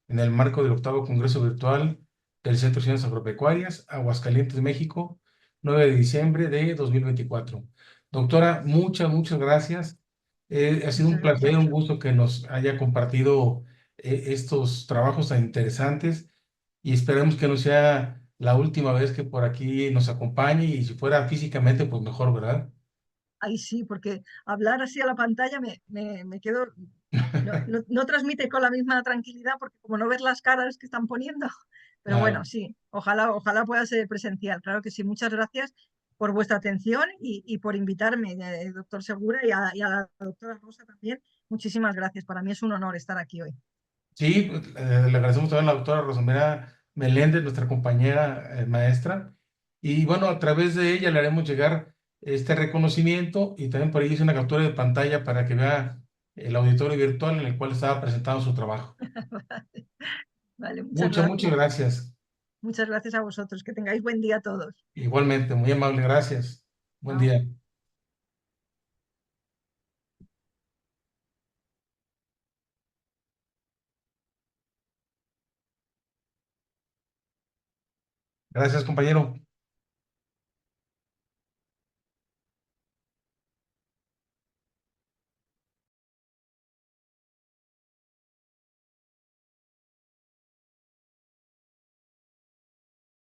en el marco del octavo Congreso Virtual del Centro de Ciencias Agropecuarias, Aguascalientes, México, 9 de diciembre de 2024. Doctora, muchas gracias. Ha sido un muchas gracias a placer, un vosotros. gusto que nos haya compartido estos trabajos tan interesantes, y esperemos que no sea la última vez que por aquí nos acompañe, y si fuera físicamente, pues mejor, ¿verdad? Ahí sí, porque hablar así a la pantalla me quedo, no transmite con la misma tranquilidad porque como no ves las caras que están poniendo, pero bueno, Claro. sí, ojalá pueda ser presencial. Claro que sí, muchas gracias por vuestra atención y por invitarme, doctor Segura, y a la doctora Rosa también. Muchísimas gracias. Para mí es un honor estar aquí hoy. Sí, pues, le agradecemos también a la doctora Rosamera Meléndez, nuestra compañera maestra. Y bueno, a través de ella le haremos llegar este reconocimiento, y también por ahí hice una captura de pantalla para que vea el auditorio virtual en el cual estaba presentando su trabajo. Vale, muchas Muchas gracias. gracias. Muchas gracias a vosotros. Que tengáis buen día a todos. Igualmente, muy amable, gracias. Buen Chao. día. Gracias, compañero.